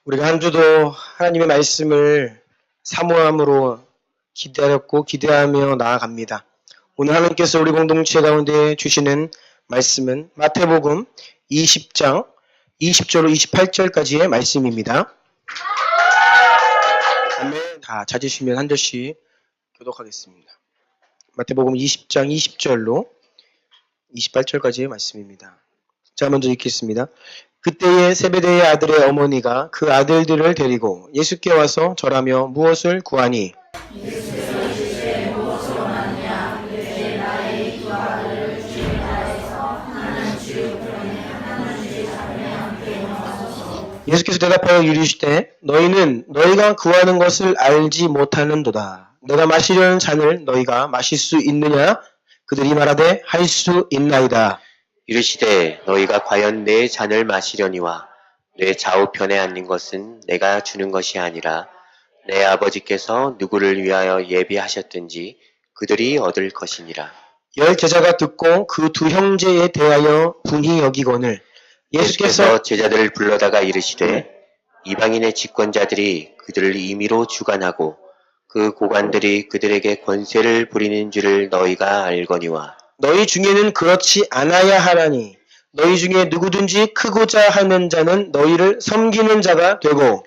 우리가 한 주도 하나님의 말씀을 사모함으로 기다렸고 기대하며 나아갑니다. 오늘 하나님께서 우리 공동체 가운데 주시는 말씀은 마태복음 20장 20절로 28절까지의 말씀입니다. 아멘. 다 찾으시면 한 절씩 교독하겠습니다. 마태복음 20장 20절로 28절까지의 말씀입니다. 자, 먼저 읽겠습니다. 그때에 세베대의 아들의 어머니가 그 아들들을 데리고 예수께 와서 절하며 무엇을 구하니? 예수께서 이르시되 무엇을 원하느냐? 그들에게 나의 두 아들을 주의 나라에서 하나는 주의 우편에 하나는 주의 좌편에 함께 놓아소서. 예수께서 대답하여 이르시되 너희는 너희가 구하는 것을 알지 못하는도다. 내가 마시려는 잔을 너희가 마실 수 있느냐? 그들이 말하되 할 수 있나이다. 이르시되 너희가 과연 내 잔을 마시려니와 내 좌우편에 앉는 것은 내가 주는 것이 아니라 내 아버지께서 누구를 위하여 예비하셨든지 그들이 얻을 것이니라. 열 제자가 듣고 그 두 형제에 대하여 분히 여기거늘 예수께서 제자들을 불러다가 이르시되 이방인의 집권자들이 그들을 임의로 주관하고 그 고관들이 그들에게 권세를 부리는 줄을 너희가 알거니와 너희 중에는 그렇지 않아야 하나니 너희 중에 누구든지 크고자 하는 자는 너희를 섬기는 자가 되고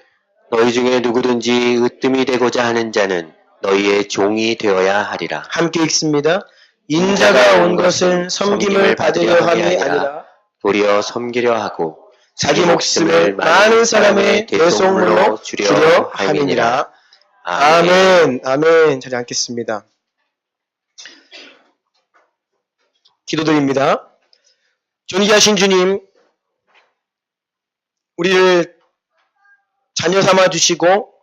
너희 중에 누구든지 으뜸이 되고자 하는 자는 너희의 종이 되어야 하리라. 함께 읽습니다. 인자가 온 것은 섬김을 받으려 함이 아니라 도리어 섬기려 하고 자기 목숨을 많은 사람의 대속물로 주려 함이니라. 아멘. 아멘. 자리 앉겠습니다. 기도드립니다. 존귀하신 주님, 우리를 자녀 삼아 주시고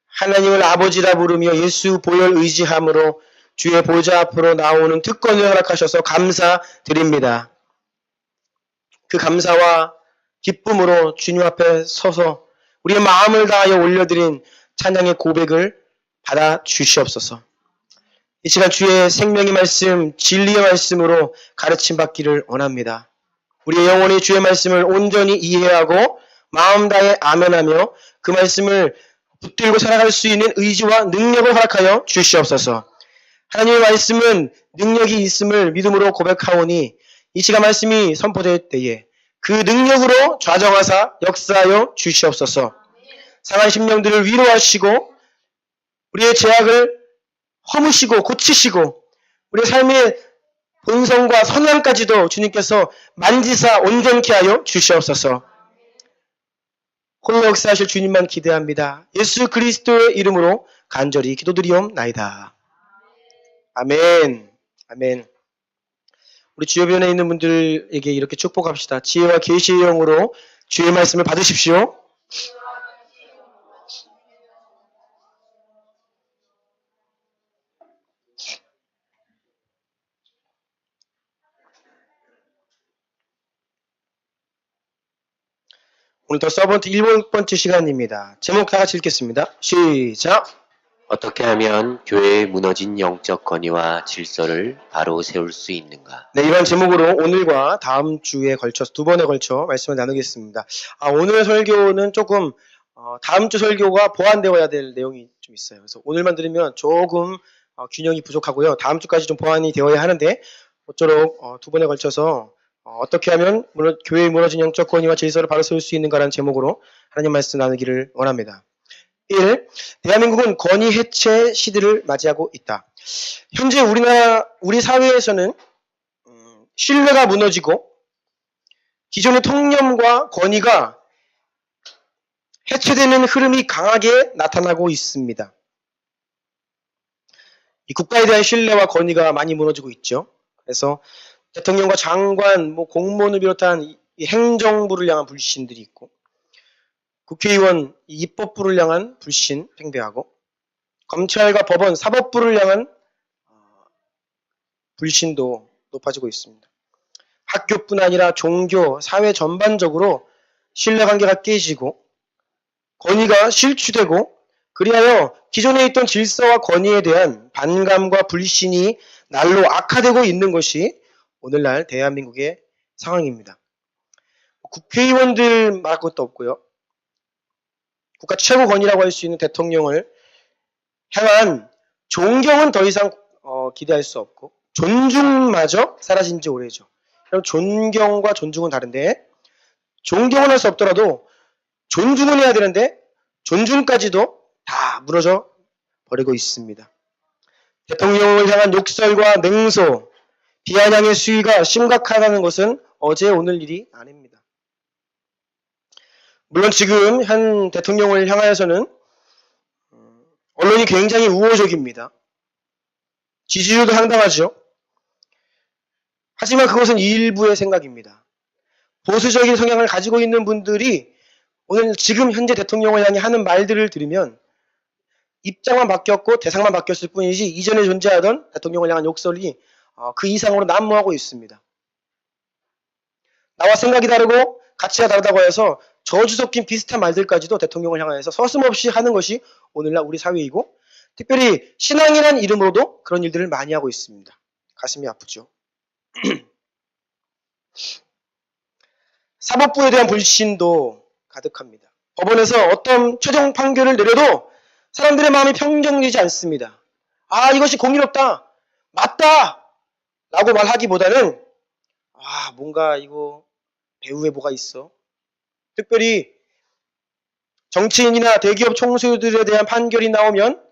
하나님을 아버지라 부르며 예수 보혈 의지함으로 주의 보좌 앞으로 나오는 특권을 허락하셔서 감사드립니다. 그 감사와 기쁨으로 주님 앞에 서서 우리의 마음을 다하여 올려드린 찬양의 고백을 받아 주시옵소서. 이 시간 주의 생명의 말씀, 진리의 말씀으로 가르침 받기를 원합니다. 우리의 영혼이 주의 말씀을 온전히 이해하고 마음 다해 아멘하며 그 말씀을 붙들고 살아갈 수 있는 의지와 능력을 허락하여 주시옵소서. 하나님의 말씀은 능력이 있음을 믿음으로 고백하오니 이 시간 말씀이 선포될 때에 그 능력으로 좌정하사 역사하여 주시옵소서. 상한 심령들을 위로하시고 우리의 죄악을 허무시고 고치시고 우리의 삶의 본성과 선함까지도 주님께서 만지사 온전케 하여 주시옵소서. 홀로 역사하실 주님만 기대합니다. 예수 그리스도의 이름으로 간절히 기도드리옵나이다. 아멘. 아멘. 우리 주변에 있는 분들에게 이렇게 축복합시다. 지혜와 계시의 영으로 주의 말씀을 받으십시오. 오늘도 서번트 7번째 시간입니다. 제목 다 같이 읽겠습니다. 시작! 어떻게 하면 교회의 무너진 영적 권위와 질서를 바로 세울 수 있는가? 네, 이런 제목으로 오늘과 다음 주에 걸쳐서 두 번에 걸쳐 말씀을 나누겠습니다. 오늘 설교는 조금 다음 주 설교가 보완되어야 될 내용이 좀 있어요. 그래서 오늘만 들으면 조금 균형이 부족하고요. 다음 주까지 좀 보완이 되어야 하는데 모쪼록 두 번에 걸쳐서 어떻게 하면 교회의 무너진 영적 권위와 질서를 바로 세울 수 있는가라는 제목으로 하나님 말씀 나누기를 원합니다. 1. 대한민국은 권위 해체 시대를 맞이하고 있다. 현재 우리 사회에서는 신뢰가 무너지고 기존의 통념과 권위가 해체되는 흐름이 강하게 나타나고 있습니다. 이 국가에 대한 신뢰와 권위가 많이 무너지고 있죠. 그래서 대통령과 장관, 공무원을 비롯한 이 행정부를 향한 불신들이 있고 국회의원, 입법부를 향한 불신 팽배하고 검찰과 법원, 사법부를 향한 불신도 높아지고 있습니다. 학교뿐 아니라 종교, 사회 전반적으로 신뢰관계가 깨지고 권위가 실추되고 그리하여 기존에 있던 질서와 권위에 대한 반감과 불신이 날로 악화되고 있는 것이 오늘날 대한민국의 상황입니다. 국회의원들 말할 것도 없고요. 국가 최고권위라고 할 수 있는 대통령을 향한 존경은 더 이상 기대할 수 없고 존중마저 사라진 지 오래죠. 그럼 존경과 존중은 다른데 존경은 할 수 없더라도 존중은 해야 되는데 존중까지도 다 무너져 버리고 있습니다. 대통령을 향한 욕설과 냉소, 비아냥의 수위가 심각하다는 것은 어제 오늘 일이 아닙니다. 물론 지금 현 대통령을 향하여서는 언론이 굉장히 우호적입니다. 지지율도 상당하죠. 하지만 그것은 일부의 생각입니다. 보수적인 성향을 가지고 있는 분들이 오늘 지금 현재 대통령을 향해 하는 말들을 들으면 입장만 바뀌었고 대상만 바뀌었을 뿐이지 이전에 존재하던 대통령을 향한 욕설이 그 이상으로 난무하고 있습니다. 나와 생각이 다르고 가치가 다르다고 해서 저주 섞인 비슷한 말들까지도 대통령을 향해서 서슴없이 하는 것이 오늘날 우리 사회이고 특별히 신앙이라는 이름으로도 그런 일들을 많이 하고 있습니다. 가슴이 아프죠. 사법부에 대한 불신도 가득합니다. 법원에서 어떤 최종 판결을 내려도 사람들의 마음이 평정되지 않습니다. 아, 이것이 공의롭다, 맞다 라고 말하기보다는 뭔가 이거 배후에 뭐가 있어. 특별히 정치인이나 대기업 총수들에 대한 판결이 나오면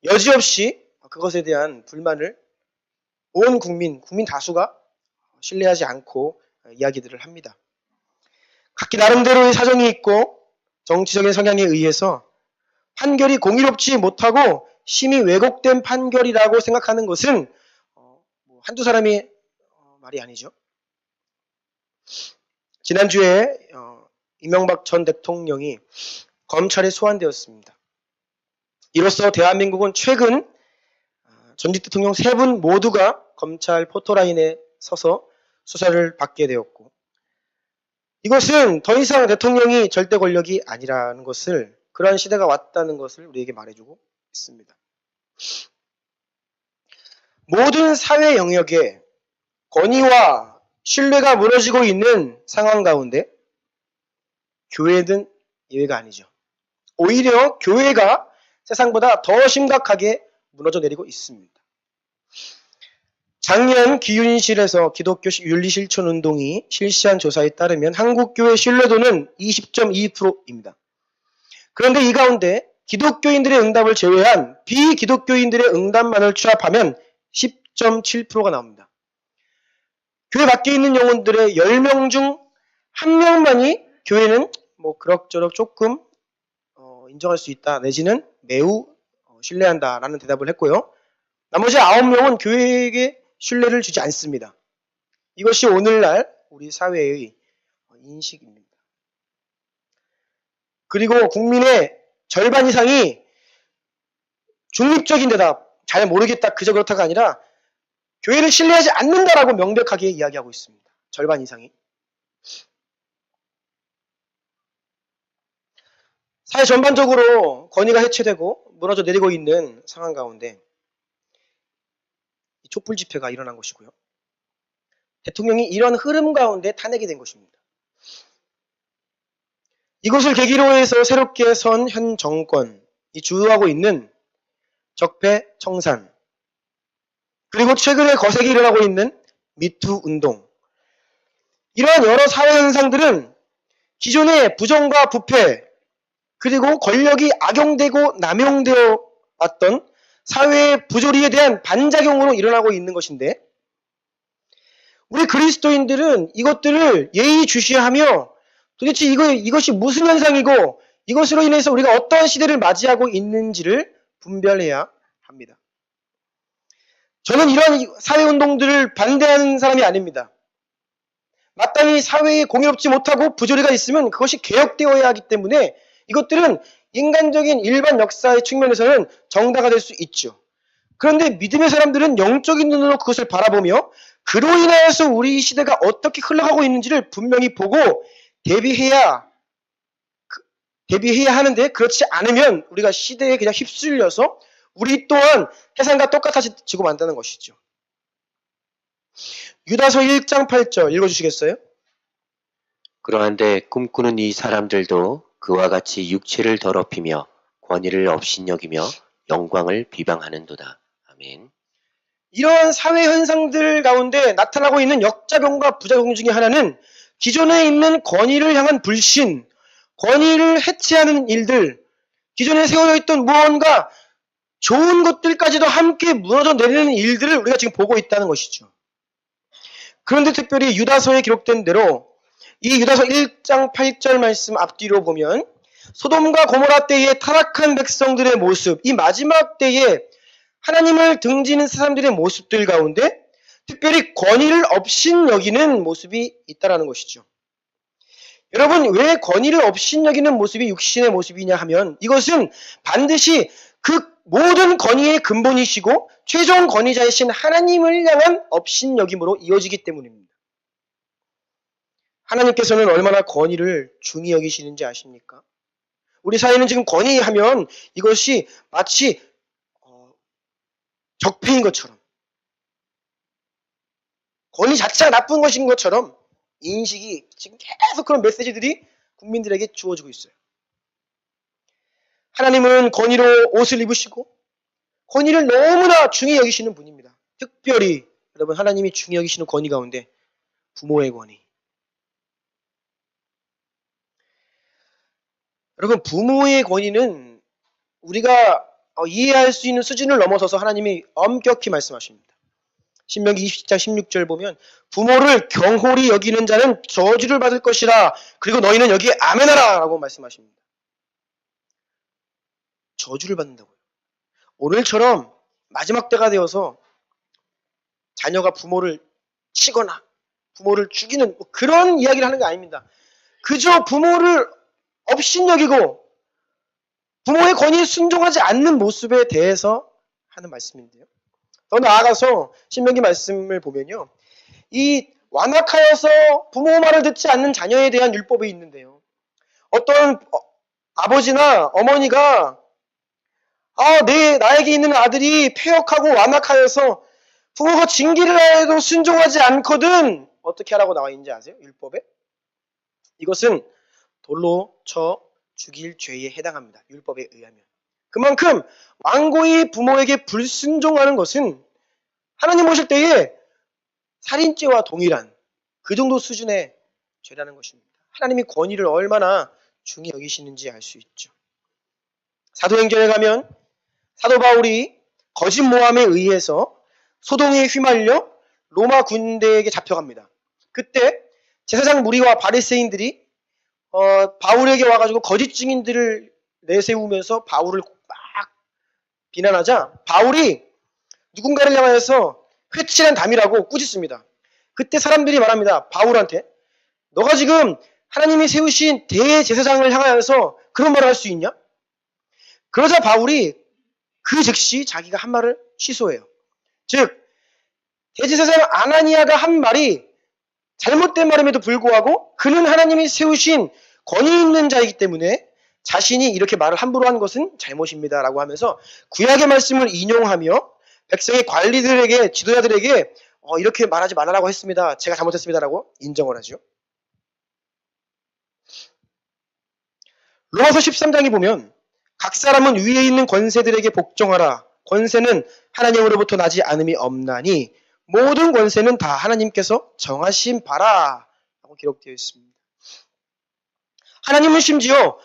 여지없이 그것에 대한 불만을 온 국민 다수가 신뢰하지 않고 이야기들을 합니다. 각기 나름대로의 사정이 있고 정치적인 성향에 의해서 판결이 공의롭지 못하고 심히 왜곡된 판결이라고 생각하는 것은 한두 사람이 말이 아니죠. 지난주에 이명박 전 대통령이 검찰에 소환되었습니다. 이로써 대한민국은 최근 전직 대통령 3분 모두가 검찰 포토라인에 서서 수사를 받게 되었고 이것은 더 이상 대통령이 절대 권력이 아니라는 것을 그러한 시대가 왔다는 것을 우리에게 말해주고 있습니다. 모든 사회 영역에 권위와 신뢰가 무너지고 있는 상황 가운데 교회는 예외가 아니죠. 오히려 교회가 세상보다 더 심각하게 무너져 내리고 있습니다. 작년 기윤실에서 기독교 윤리실천운동이 실시한 조사에 따르면 한국교회 신뢰도는 20.2%입니다. 그런데 이 가운데 기독교인들의 응답을 제외한 비기독교인들의 응답만을 취합하면 10.7%가 나옵니다. 교회 밖에 있는 영혼들의 10명 중 1명만이 교회는 그럭저럭 조금 인정할 수 있다 내지는 매우 신뢰한다라는 대답을 했고요. 나머지 9명은 교회에게 신뢰를 주지 않습니다. 이것이 오늘날 우리 사회의 인식입니다. 그리고 국민의 절반 이상이 중립적인 대답, 잘 모르겠다, 그저 그렇다가 아니라 교회를 신뢰하지 않는다라고 명백하게 이야기하고 있습니다. 절반 이상이. 사회 전반적으로 권위가 해체되고 무너져 내리고 있는 상황 가운데 이 촛불 집회가 일어난 것이고요. 대통령이 이런 흐름 가운데 탄핵이 된 것입니다. 이것을 계기로 해서 새롭게 선 현 정권이 주도하고 있는 적폐 청산 그리고 최근에 거세게 일어나고 있는 미투 운동 이러한 여러 사회 현상들은 기존의 부정과 부패 그리고 권력이 악용되고 남용되어 왔던 사회의 부조리에 대한 반작용으로 일어나고 있는 것인데 우리 그리스도인들은 이것들을 예의주시하며 도대체 이것이 무슨 현상이고 이것으로 인해서 우리가 어떠한 시대를 맞이하고 있는지를 분별해야 합니다. 저는 이러한 사회운동들을 반대하는 사람이 아닙니다. 마땅히 사회에 공의롭지 못하고 부조리가 있으면 그것이 개혁되어야 하기 때문에 이것들은 인간적인 일반 역사의 측면에서는 정당화될 수 있죠. 그런데 믿음의 사람들은 영적인 눈으로 그것을 바라보며 그로 인하여서 우리 시대가 어떻게 흘러가고 있는지를 분명히 보고 대비해야 하는데 그렇지 않으면 우리가 시대에 그냥 휩쓸려서 우리 또한 세상과 똑같아지고 만다는 것이죠. 유다서 1장 8절 읽어주시겠어요? 그러한데 꿈꾸는 이 사람들도 그와 같이 육체를 더럽히며 권위를 업신여기며 영광을 비방하는도다. 아멘. 이러한 사회 현상들 가운데 나타나고 있는 역작용과 부작용 중에 하나는 기존에 있는 권위를 향한 불신, 권위를 해체하는 일들, 기존에 세워져 있던 무언가 좋은 것들까지도 함께 무너져 내리는 일들을 우리가 지금 보고 있다는 것이죠. 그런데 특별히 유다서에 기록된 대로 이 유다서 1장 8절 말씀 앞뒤로 보면 소돔과 고모라 때의 타락한 백성들의 모습, 이 마지막 때에 하나님을 등지는 사람들의 모습들 가운데 특별히 권위를 업신여기는 모습이 있다라는 것이죠. 여러분, 왜 권위를 업신여기는 모습이 육신의 모습이냐 하면 이것은 반드시 그 모든 권위의 근본이시고 최종 권위자이신 하나님을 향한 업신여김으로 이어지기 때문입니다. 하나님께서는 얼마나 권위를 중히 여기시는지 아십니까? 우리 사회는 지금 권위하면 이것이 마치 적폐인 것처럼, 권위 자체가 나쁜 것인 것처럼 인식이 지금 계속 그런 메시지들이 국민들에게 주어지고 있어요. 하나님은 권위로 옷을 입으시고 권위를 너무나 중히 여기시는 분입니다. 특별히 여러분, 하나님이 중히 여기시는 권위 가운데 부모의 권위. 여러분, 부모의 권위는 우리가 이해할 수 있는 수준을 넘어서서 하나님이 엄격히 말씀하십니다. 신명기 20장 16절 보면 부모를 경홀히 여기는 자는 저주를 받을 것이라. 그리고 너희는 여기에 아멘하라 라고 말씀하십니다. 저주를 받는다고요. 오늘처럼 마지막 때가 되어서 자녀가 부모를 치거나 부모를 죽이는 그런 이야기를 하는 게 아닙니다. 그저 부모를 업신여기고 부모의 권위에 순종하지 않는 모습에 대해서 하는 말씀인데요. 더 나아가서 신명기 말씀을 보면요. 이 완악하여서 부모 말을 듣지 않는 자녀에 대한 율법이 있는데요. 어떤 아버지나 어머니가 나에게 있는 아들이 패역하고 완악하여서 부모가 징계를 하여도 순종하지 않거든 어떻게 하라고 나와 있는지 아세요? 율법에? 이것은 돌로 쳐 죽일 죄에 해당합니다. 율법에 의하면. 그만큼 완고히 부모에게 불순종하는 것은 하나님 보실 때에 살인죄와 동일한 그 정도 수준의 죄라는 것입니다. 하나님이 권위를 얼마나 중히 여기시는지 알 수 있죠. 사도행전에 가면 사도 바울이 거짓 모함에 의해서 소동에 휘말려 로마 군대에게 잡혀갑니다. 그때 제사장 무리와 바리새인들이 바울에게 와가지고 거짓 증인들을 내세우면서 바울을 막 비난하자 바울이 누군가를 향하여서 회칠한 담이라고 꾸짖습니다. 그때 사람들이 말합니다. 바울한테 너가 지금 하나님이 세우신 대제사장을 향하여서 그런 말을 할 수 있냐? 그러자 바울이 그 즉시 자기가 한 말을 취소해요. 즉 대제사장 아나니아가 한 말이 잘못된 말임에도 불구하고 그는 하나님이 세우신 권위 있는 자이기 때문에 자신이 이렇게 말을 함부로 한 것은 잘못입니다 라고 하면서 구약의 말씀을 인용하며 백성의 관리들에게 지도자들에게 이렇게 말하지 말라고 했습니다. 제가 잘못했습니다 라고 인정을 하죠. 로마서 13장에 보면 각 사람은 위에 있는 권세들에게 복종하라. 권세는 하나님으로부터 나지 않음이 없나니 모든 권세는 다 하나님께서 정하신 바라 라고 기록되어 있습니다. 하나님은 심지어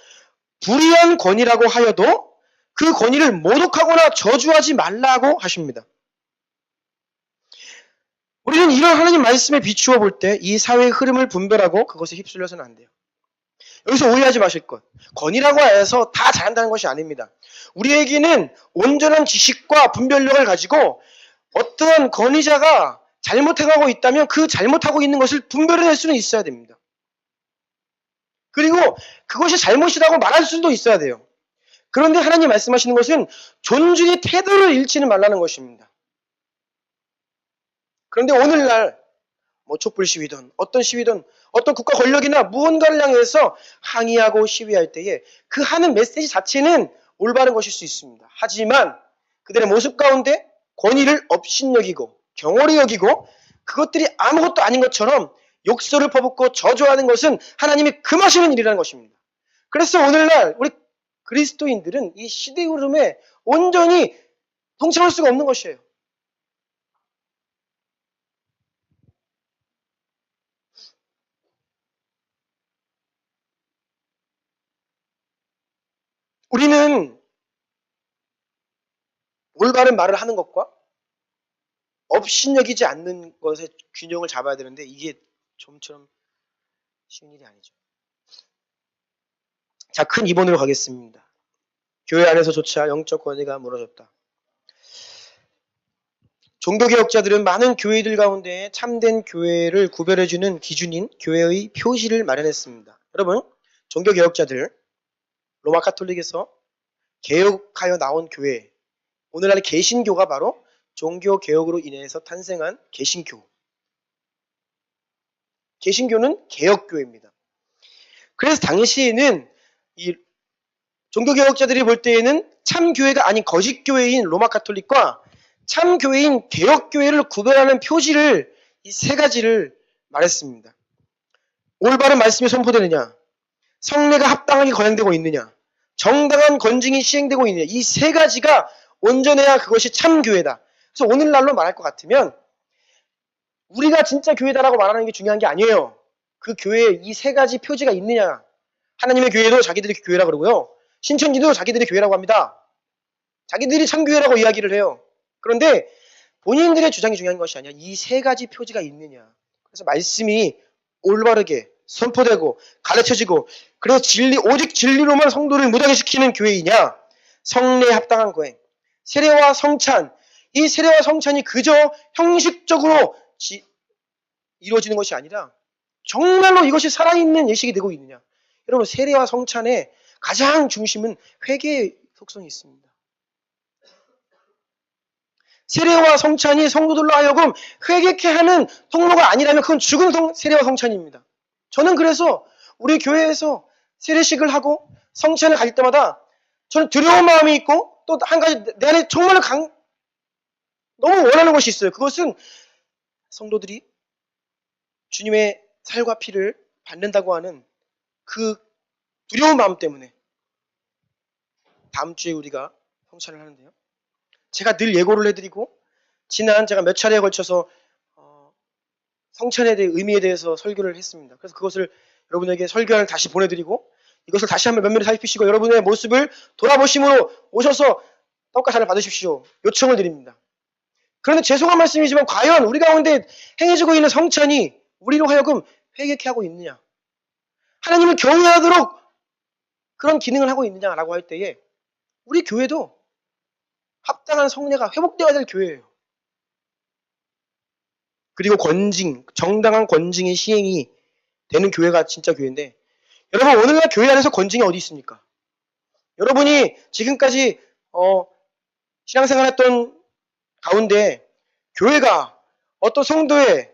불의한 권위라고 하여도 그 권위를 모독하거나 저주하지 말라고 하십니다. 우리는 이런 하나님 말씀에 비추어 볼 때 이 사회의 흐름을 분별하고 그것에 휩쓸려서는 안 돼요. 여기서 오해하지 마실 것. 권위라고 해서 다 잘한다는 것이 아닙니다. 우리에게는 온전한 지식과 분별력을 가지고 어떤 권위자가 잘못해가고 있다면 그 잘못하고 있는 것을 분별해낼 수는 있어야 됩니다. 그리고 그것이 잘못이라고 말할 수도 있어야 돼요. 그런데 하나님 말씀하시는 것은 존중의 태도를 잃지는 말라는 것입니다. 그런데 오늘날 촛불 시위든 어떤 시위든 어떤 국가 권력이나 무언가를 향해서 항의하고 시위할 때에 그 하는 메시지 자체는 올바른 것일 수 있습니다. 하지만 그들의 모습 가운데 권위를 업신여기고 경홀히 여기고 그것들이 아무것도 아닌 것처럼 욕설을 퍼붓고 저주하는 것은 하나님이 금하시는 일이라는 것입니다. 그래서 오늘날 우리 그리스도인들은 이 시대의 흐름에 온전히 동참할 수가 없는 것이에요. 우리는 올바른 말을 하는 것과 업신여기지 않는 것의 균형을 잡아야 되는데 이게 좀처럼 쉬운 일이 아니죠. 자, 큰 2번으로 가겠습니다. 교회 안에서조차 영적 권위가 무너졌다. 종교개혁자들은 많은 교회들 가운데 참된 교회를 구별해주는 기준인 교회의 표시를 마련했습니다. 여러분, 종교개혁자들, 로마 카톨릭에서 개혁하여 나온 교회, 오늘날의 개신교가 바로 종교개혁으로 인해서 탄생한 개신교. 개신교는 개혁교회입니다. 그래서 당시에는 이 종교개혁자들이 볼 때에는 참교회가 아닌 거짓교회인 로마 카톨릭과 참교회인 개혁교회를 구별하는 표지를 이 세 가지를 말했습니다. 올바른 말씀이 선포되느냐, 성례가 합당하게 거행되고 있느냐, 정당한 건증이 시행되고 있느냐, 이 세 가지가 온전해야 그것이 참교회다. 그래서 오늘날로 말할 것 같으면 우리가 진짜 교회다라고 말하는 게 중요한 게 아니에요. 그 교회에 이 세 가지 표지가 있느냐. 하나님의 교회도 자기들이 교회라 그러고요. 신천지도 자기들이 교회라고 합니다. 자기들이 참교회라고 이야기를 해요. 그런데 본인들의 주장이 중요한 것이 아니야. 이 세 가지 표지가 있느냐. 그래서 말씀이 올바르게 선포되고 가르쳐지고 그래서 오직 진리로만 성도를 무장시키는 교회이냐. 성례에 합당한 거행. 세례와 성찬. 이 세례와 성찬이 그저 형식적으로 이루어지는 것이 아니라 정말로 이것이 살아있는 예식이 되고 있느냐. 여러분, 세례와 성찬의 가장 중심은 회개의 속성이 있습니다. 세례와 성찬이 성도들로 하여금 회개케 하는 통로가 아니라면 그건 죽은 세례와 성찬입니다. 저는 그래서 우리 교회에서 세례식을 하고 성찬을 가질 때마다 저는 두려운 마음이 있고 또 한 가지 내 안에 정말 너무 원하는 것이 있어요. 그것은 성도들이 주님의 살과 피를 받는다고 하는 그 두려운 마음 때문에 다음 주에 우리가 성찬을 하는데요. 제가 늘 예고를 해드리고 지난 제가 몇 차례에 걸쳐서 성찬에 대해 의미에 대해서 설교를 했습니다. 그래서 그것을 여러분에게 설교를 다시 보내드리고 이것을 다시 한번 면밀히 살피시고 여러분의 모습을 돌아보심으로 오셔서 떡과 잔을 받으십시오. 요청을 드립니다. 그런데 죄송한 말씀이지만 과연 우리 가운데 행해지고 있는 성찬이 우리로 하여금 회개케 하고 있느냐? 하나님을 경외하도록 그런 기능을 하고 있느냐라고 할 때에 우리 교회도 합당한 성례가 회복되어야 될 교회예요. 그리고 정당한 권징의 시행이 되는 교회가 진짜 교회인데 여러분 오늘날 교회 안에서 권징이 어디 있습니까? 여러분이 지금까지 신앙생활했던 가운데 교회가 어떤 성도의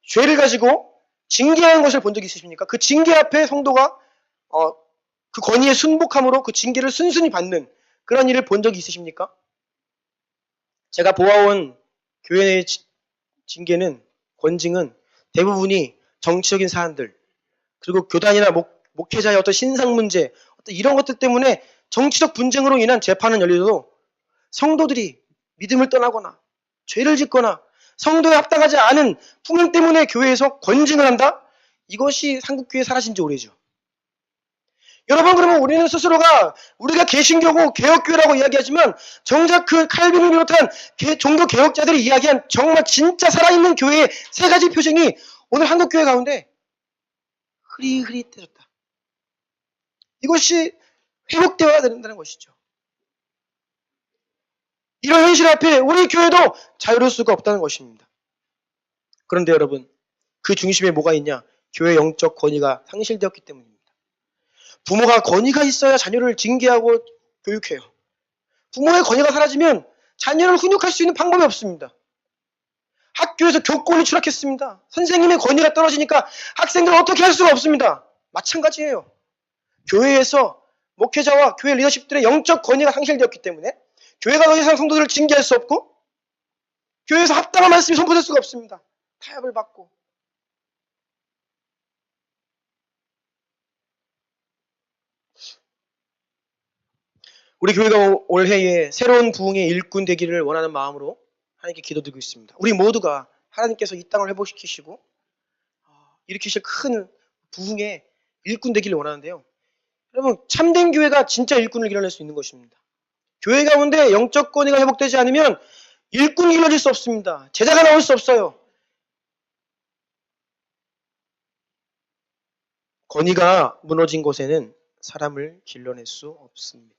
죄를 가지고 징계하는 것을 본 적이 있으십니까? 그 징계 앞에 성도가 그 권위에 순복함으로 그 징계를 순순히 받는 그런 일을 본 적이 있으십니까? 제가 보아온 교회의 징계는 권징은 대부분이 정치적인 사안들 그리고 교단이나 목회자의 어떤 신상 문제 어떤 이런 것들 때문에 정치적 분쟁으로 인한 재판은 열려도 성도들이 믿음을 떠나거나 죄를 짓거나 성도에 합당하지 않은 풍행 때문에 교회에서 권징을 한다? 이것이 한국교회에 사라진 지 오래죠. 여러분 그러면 우리는 스스로가 우리가 개신교고 개혁교회라고 이야기하지만 정작 그 칼빈을 비롯한 종교개혁자들이 이야기한 정말 진짜 살아있는 교회의 세 가지 표징이 오늘 한국교회 가운데 흐릿흐릿해졌다. 이것이 회복되어야 된다는 것이죠. 이런 현실 앞에 우리 교회도 자유로울 수가 없다는 것입니다. 그런데 여러분 그 중심에 뭐가 있냐? 교회의 영적 권위가 상실되었기 때문입니다. 부모가 권위가 있어야 자녀를 징계하고 교육해요. 부모의 권위가 사라지면 자녀를 훈육할 수 있는 방법이 없습니다. 학교에서 교권이 추락했습니다. 선생님의 권위가 떨어지니까 학생들은 어떻게 할 수가 없습니다. 마찬가지예요. 교회에서 목회자와 교회 리더십들의 영적 권위가 상실되었기 때문에 교회가 더 이상 성도들을 징계할 수 없고 교회에서 합당한 말씀이 선포될 수가 없습니다. 타협을 받고 우리 교회가 올해에 새로운 부흥의 일꾼 되기를 원하는 마음으로 하나님께 기도드리고 있습니다. 우리 모두가 하나님께서 이 땅을 회복시키시고 일으키실 큰 부흥의 일꾼 되기를 원하는데요. 여러분, 참된 교회가 진짜 일꾼을 길러낼 수 있는 것입니다. 교회 가운데 영적 권위가 회복되지 않으면 일꾼이 길러질 수 없습니다. 제자가 나올 수 없어요. 권위가 무너진 곳에는 사람을 길러낼 수 없습니다.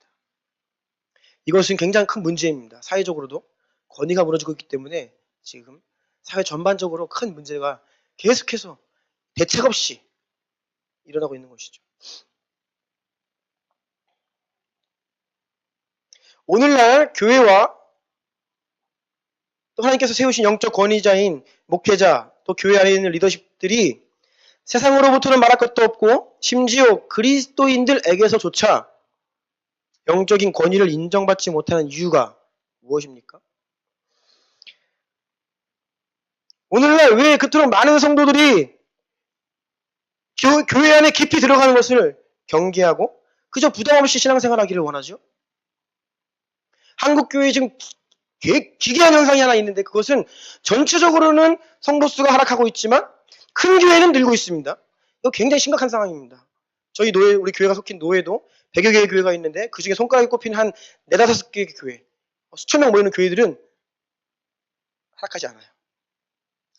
이것은 굉장히 큰 문제입니다. 사회적으로도 권위가 무너지고 있기 때문에 지금 사회 전반적으로 큰 문제가 계속해서 대책 없이 일어나고 있는 것이죠. 오늘날 교회와 또 하나님께서 세우신 영적 권위자인 목회자, 또 교회 안에 있는 리더십들이 세상으로부터는 말할 것도 없고 심지어 그리스도인들에게서조차 영적인 권위를 인정받지 못하는 이유가 무엇입니까? 오늘날 왜 그토록 많은 성도들이 교회 안에 깊이 들어가는 것을 경계하고 그저 부담 없이 신앙생활하기를 원하죠? 한국 교회에 지금 기괴한 현상이 하나 있는데 그것은 전체적으로는 성도 수가 하락하고 있지만 큰 교회는 늘고 있습니다. 이거 굉장히 심각한 상황입니다. 저희 노회, 우리 교회가 속힌 노회도 100여 개의 교회가 있는데 그 중에 손가락에 꼽힌 한 4-5개의 교회, 수천 명 모이는 교회들은 하락하지 않아요.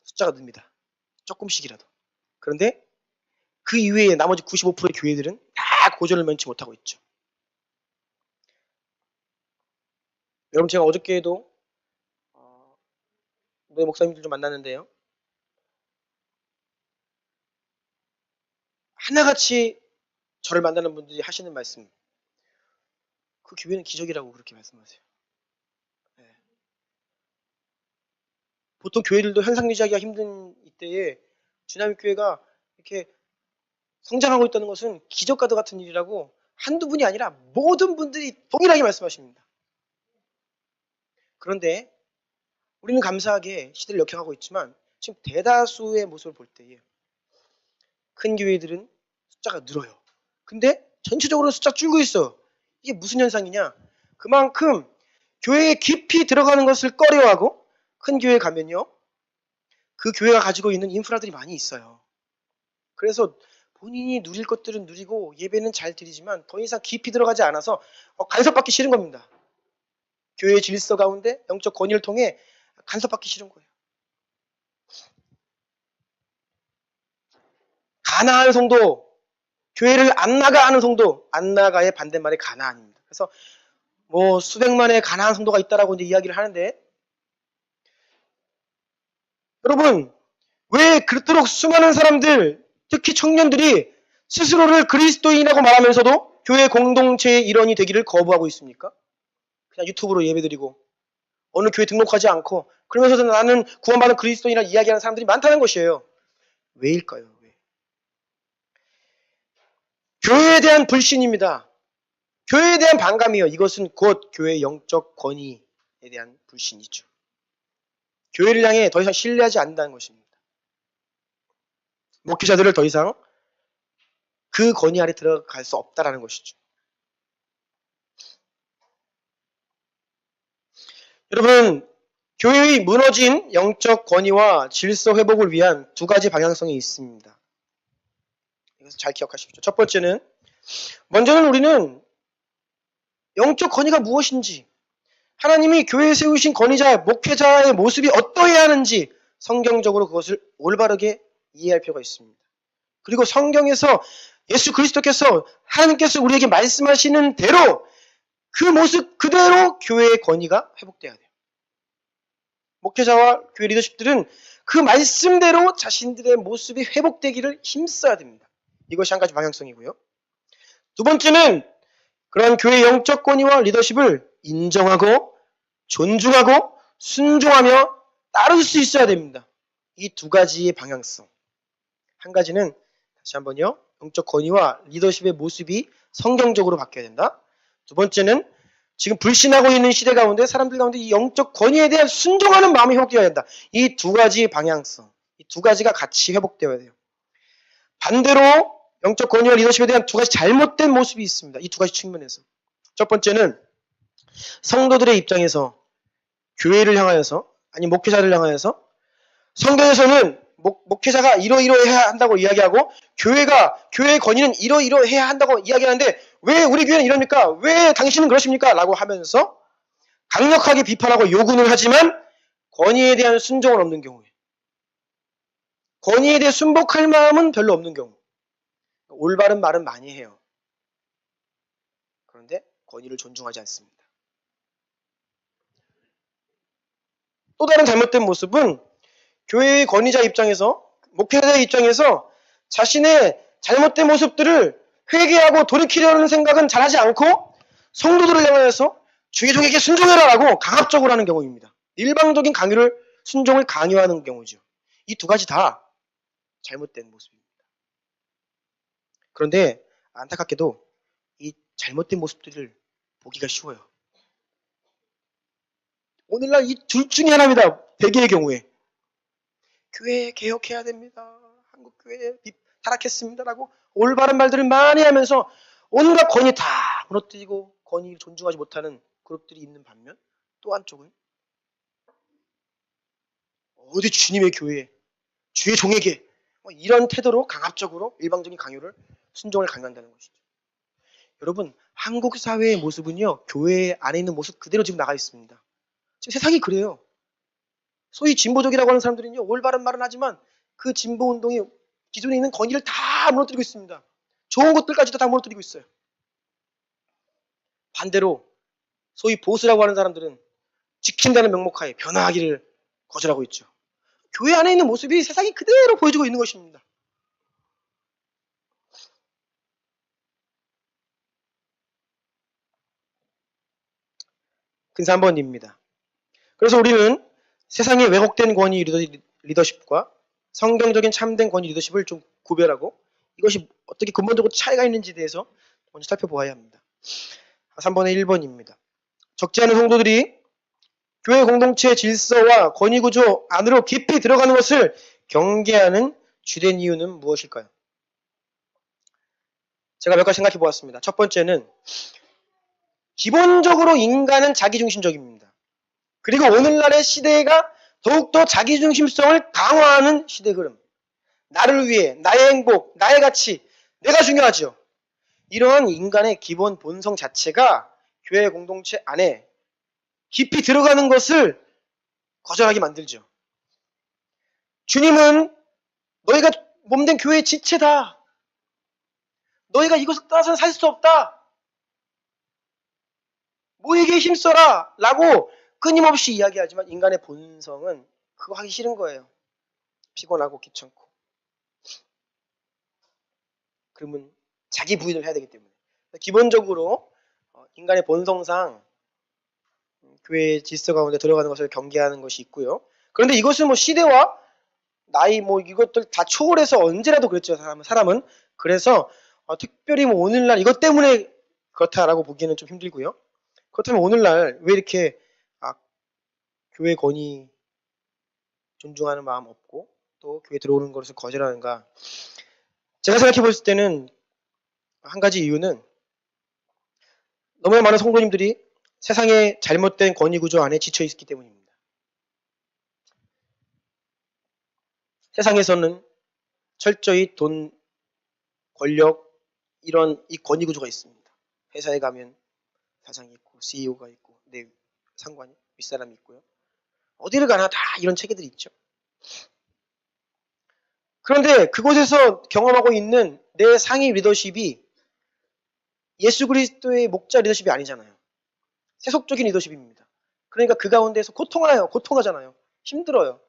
숫자가 늡니다. 조금씩이라도. 그런데 그 이외에 나머지 95%의 교회들은 다 고전을 면치 못하고 있죠. 여러분, 제가 어저께에도 노예 목사님들 좀 만났는데요. 하나같이 저를 만나는 분들이 하시는 말씀, 그 교회는 기적이라고 그렇게 말씀하세요. 네. 보통 교회들도 현상 유지하기가 힘든 이때에 주나미 교회가 이렇게 성장하고 있다는 것은 기적과도 같은 일이라고 한두 분이 아니라 모든 분들이 동일하게 말씀하십니다. 그런데 우리는 감사하게 시대를 역행하고 있지만 지금 대다수의 모습을 볼 때에 큰 교회들은 숫자가 늘어요. 근데 전체적으로 숫자 줄고 있어. 이게 무슨 현상이냐? 그만큼 교회에 깊이 들어가는 것을 꺼려하고 큰 교회에 가면요. 그 교회가 가지고 있는 인프라들이 많이 있어요. 그래서 본인이 누릴 것들은 누리고 예배는 잘 드리지만 더 이상 깊이 들어가지 않아서 간섭받기 싫은 겁니다. 교회의 질서 가운데 영적 권위를 통해 간섭받기 싫은 거예요. 가나안 성도, 교회를 안 나가 하는 성도, 안 나가의 반대말이 가나안입니다. 그래서 뭐 수백만의 가나안 성도가 있다라고 이제 이야기를 하는데, 여러분, 왜 그토록 수많은 사람들, 특히 청년들이 스스로를 그리스도인이라고 말하면서도 교회 공동체의 일원이 되기를 거부하고 있습니까? 그냥 유튜브로 예배드리고 어느 교회 등록하지 않고 그러면서도 나는 구원받은 그리스도인이라 이야기하는 사람들이 많다는 것이에요. 왜일까요? 왜? 교회에 대한 불신입니다. 교회에 대한 반감이요. 이것은 곧 교회의 영적 권위에 대한 불신이죠. 교회를 향해 더 이상 신뢰하지 않는다는 것입니다. 목회자들을 더 이상 그 권위 아래 들어갈 수 없다라는 것이죠. 여러분, 교회의 무너진 영적 권위와 질서 회복을 위한 두 가지 방향성이 있습니다. 이것을 잘 기억하십시오. 첫 번째는, 먼저는 우리는 영적 권위가 무엇인지, 하나님이 교회에 세우신 권위자, 목회자의 모습이 어떠해야 하는지 성경적으로 그것을 올바르게 이해할 필요가 있습니다. 그리고 성경에서 예수 그리스도께서 하나님께서 우리에게 말씀하시는 대로 그 모습 그대로 교회의 권위가 회복돼야 돼요. 목회자와 교회 리더십들은 그 말씀대로 자신들의 모습이 회복되기를 힘써야 됩니다. 이것이 한 가지 방향성이고요. 두 번째는 그러한 교회의 영적 권위와 리더십을 인정하고 존중하고 순종하며 따를 수 있어야 됩니다. 이 두 가지의 방향성. 한 가지는 다시 한번요. 영적 권위와 리더십의 모습이 성경적으로 바뀌어야 된다. 두 번째는 지금 불신하고 있는 시대 가운데 사람들 가운데 이 영적 권위에 대한 순종하는 마음이 회복되어야 된다. 이 두 가지 방향성, 이 두 가지가 같이 회복되어야 돼요. 반대로 영적 권위와 리더십에 대한 두 가지 잘못된 모습이 있습니다. 이 두 가지 측면에서. 첫 번째는 성도들의 입장에서 교회를 향하여서 아니 목회자를 향하여서 성경에서는 목회자가 이러이러해야 한다고 이야기하고 교회의 권위는 이러이러해야 한다고 이야기하는데 왜 우리 교회는 이럽니까? 왜 당신은 그러십니까? 라고 하면서 강력하게 비판하고 요구는 하지만 권위에 대한 순종은 없는 경우에 권위에 대해 순복할 마음은 별로 없는 경우 올바른 말은 많이 해요. 그런데 권위를 존중하지 않습니다. 또 다른 잘못된 모습은 교회의 권위자 입장에서 목회자의 입장에서 자신의 잘못된 모습들을 회개하고 돌이키려는 생각은 잘하지 않고 성도들을 향하여서 주의 종에게 순종해라라고 강압적으로 하는 경우입니다. 일방적인 순종을 강요하는 경우죠. 이 두 가지 다 잘못된 모습입니다. 그런데 안타깝게도 이 잘못된 모습들을 보기가 쉬워요. 오늘날 이 둘 중에 하나입니다. 대개의 경우에. 교회 개혁해야 됩니다. 한국 교회 타락했습니다라고 올바른 말들을 많이 하면서 온갖 권위 다 무너뜨리고 권위를 존중하지 못하는 그룹들이 있는 반면 또 한쪽은 어디 주님의 교회에 주의 종에게 이런 태도로 강압적으로 일방적인 순종을 강요한다는 것이죠. 여러분 한국 사회의 모습은요 교회 안에 있는 모습 그대로 지금 나가 있습니다. 지금 세상이 그래요. 소위 진보적이라고 하는 사람들은요 올바른 말은 하지만 그 진보 운동이 기존에 있는 권위를 다 무너뜨리고 있습니다. 좋은 것들까지도 다 무너뜨리고 있어요. 반대로 소위 보수라고 하는 사람들은 지킨다는 명목하에 변화하기를 거절하고 있죠. 교회 안에 있는 모습이 세상이 그대로 보여주고 있는 것입니다. 근사 3번입니다. 그래서 우리는 세상의 왜곡된 권위 리더십과 성경적인 참된 권위 리더십을 좀 구별하고 이것이 어떻게 근본적으로 차이가 있는지에 대해서 먼저 살펴보아야 합니다. 3번의 1번입니다. 적지 않은 성도들이 교회 공동체의 질서와 권위 구조 안으로 깊이 들어가는 것을 경계하는 주된 이유는 무엇일까요? 제가 몇 가지 생각해 보았습니다. 첫 번째는 기본적으로 인간은 자기중심적입니다. 그리고 오늘날의 시대가 더욱더 자기중심성을 강화하는 시대 흐름. 나를 위해, 나의 행복, 나의 가치, 내가 중요하죠. 이러한 인간의 기본 본성 자체가 교회 공동체 안에 깊이 들어가는 것을 거절하게 만들죠. 주님은 너희가 몸된 교회의 지체다. 너희가 이것을 떠나서는 살 수 없다. 모이게 힘써라 라고 끊임없이 이야기하지만 인간의 본성은 그거 하기 싫은 거예요. 피곤하고 귀찮고. 그러면 자기 부인을 해야 되기 때문에. 기본적으로 인간의 본성상 교회의 질서 가운데 들어가는 것을 경계하는 것이 있고요. 그런데 이것은 뭐 시대와 나이 이것들 다 초월해서 언제라도 그랬죠. 사람은. 그래서 특별히 뭐 오늘날 이것 때문에 그렇다라고 보기에는 좀 힘들고요. 그렇다면 오늘날 왜 이렇게 교회 권위 존중하는 마음 없고 또 교회 들어오는 것을 거절하는가? 제가 생각해 봤을 때는 한 가지 이유는 너무나 많은 성도님들이 세상의 잘못된 권위 구조 안에 지쳐 있기 때문입니다. 세상에서는 철저히 돈, 권력 이런 이 권위 구조가 있습니다. 회사에 가면 사장이 있고 CEO가 있고 내 상관이 윗사람이 있고요. 어디를 가나 다 이런 체계들이 있죠. 그런데 그곳에서 경험하고 있는 내 상위 리더십이 예수 그리스도의 목자 리더십이 아니잖아요. 세속적인 리더십입니다. 그러니까 그 가운데서 고통하잖아요. 힘들어요.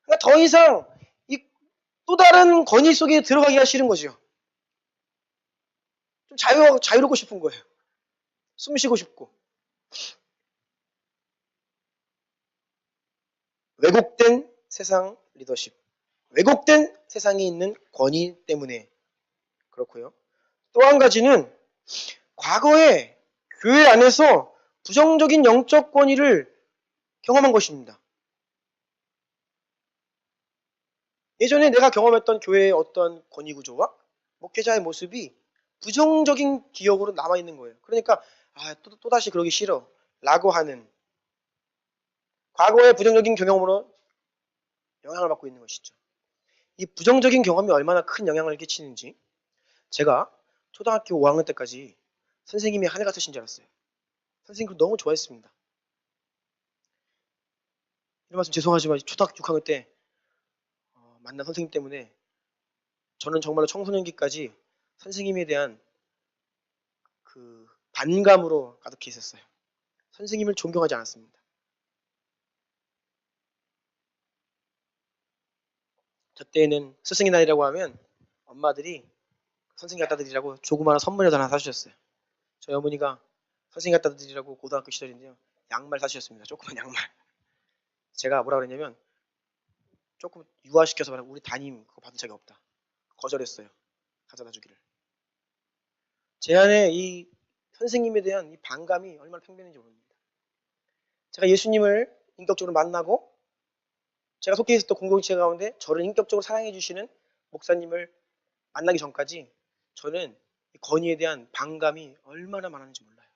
그러니까 더 이상 이 또 다른 권위 속에 들어가기가 싫은 거죠. 좀 자유롭고 싶은 거예요. 숨 쉬고 싶고. 왜곡된 세상 리더십. 왜곡된 세상에 있는 권위 때문에 그렇고요. 또 한 가지는 과거에 교회 안에서 부정적인 영적 권위를 경험한 것입니다. 예전에 내가 경험했던 교회의 어떤 권위 구조와 목회자의 모습이 부정적인 기억으로 남아있는 거예요. 그러니까 또다시 그러기 싫어 라고 하는 과거의 부정적인 경험으로 영향을 받고 있는 것이죠. 이 부정적인 경험이 얼마나 큰 영향을 끼치는지 제가 초등학교 5학년 때까지 선생님이 하늘 같으신 줄 알았어요. 선생님 너무 좋아했습니다. 이런 말씀 죄송하지만 초등학교 6학년 때 만난 선생님 때문에 저는 정말로 청소년기까지 선생님에 대한 그 반감으로 가득해 있었어요. 선생님을 존경하지 않았습니다. 저 때에는 스승의 날이라고 하면 엄마들이 선생님 갖다 드리라고 조그마한 선물이라도 하나 사주셨어요. 저희 어머니가 선생님 갖다 드리라고 고등학교 시절인데요. 양말 사주셨습니다. 조그만 양말. 제가 뭐라 그랬냐면 조금 유아시켜서 말하면 우리 담임 그거 받은 적이 없다. 거절했어요. 가져다 주기를. 제 안에 이 선생님에 대한 이 반감이 얼마나 팽배했는지 모릅니다. 제가 예수님을 인격적으로 만나고 제가 속해 있었던 공동체 가운데 저를 인격적으로 사랑해 주시는 목사님을 만나기 전까지 저는 이 건의에 대한 반감이 얼마나 많았는지 몰라요.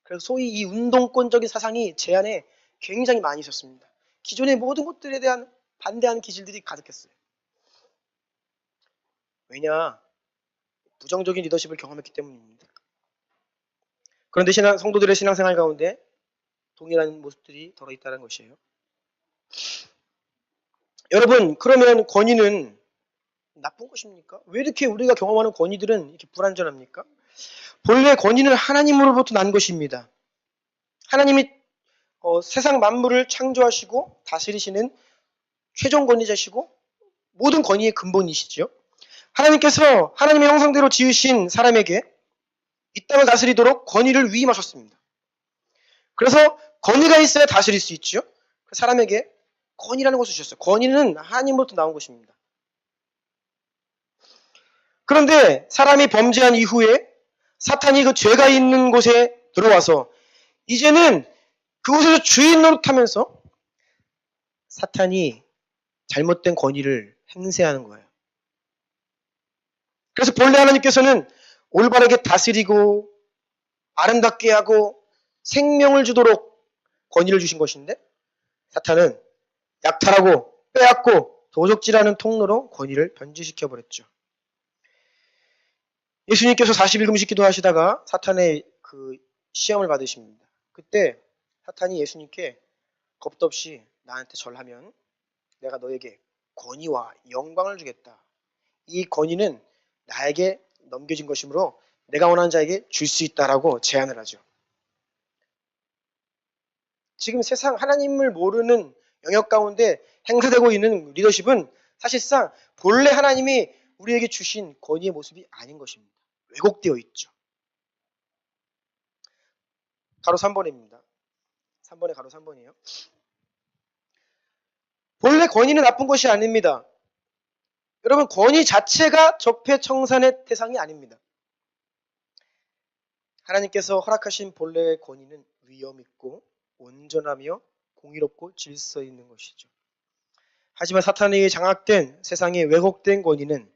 그래서 소위 이 운동권적인 사상이 제 안에 굉장히 많이 있었습니다. 기존의 모든 것들에 대한 반대하는 기질들이 가득했어요. 왜냐? 부정적인 리더십을 경험했기 때문입니다. 그런데 성도들의 신앙생활 가운데 동일한 모습들이 들어있다는 것이에요. 여러분, 그러면 권위는 나쁜 것입니까? 왜 이렇게 우리가 경험하는 권위들은 이렇게 불완전합니까? 본래 권위는 하나님으로부터 난 것입니다. 하나님이 세상 만물을 창조하시고 다스리시는 최종 권위자시고 모든 권위의 근본이시죠. 하나님께서 하나님의 형상대로 지으신 사람에게 이 땅을 다스리도록 권위를 위임하셨습니다. 그래서 권위가 있어야 다스릴 수 있죠. 그 사람에게 권위라는 것을 주셨어요. 권위는 하나님으로부터 나온 것입니다. 그런데 사람이 범죄한 이후에 사탄이 그 죄가 있는 곳에 들어와서 이제는 그곳에서 주인 노릇하면서 사탄이 잘못된 권위를 행세하는 거예요. 그래서 본래 하나님께서는 올바르게 다스리고 아름답게 하고 생명을 주도록 권위를 주신 것인데 사탄은 약탈하고 빼앗고 도적질하는 통로로 권위를 변질시켜 버렸죠. 예수님께서 40일 금식기도 하시다가 사탄의 그 시험을 받으십니다. 그때 사탄이 예수님께 겁도 없이 나한테 절하면 내가 너에게 권위와 영광을 주겠다. 이 권위는 나에게 넘겨진 것이므로 내가 원하는 자에게 줄 수 있다라고 제안을 하죠. 지금 세상 하나님을 모르는 영역 가운데 행사되고 있는 리더십은 사실상 본래 하나님이 우리에게 주신 권위의 모습이 아닌 것입니다. 왜곡되어 있죠. 가로 3번입니다. 3번에 가로 3번이에요. 본래 권위는 나쁜 것이 아닙니다. 여러분 권위 자체가 적폐청산의 대상이 아닙니다. 하나님께서 허락하신 본래의 권위는 위엄 있고 온전하며 공의롭고 질서 있는 것이죠. 하지만 사탄에게 장악된 세상의 왜곡된 권위는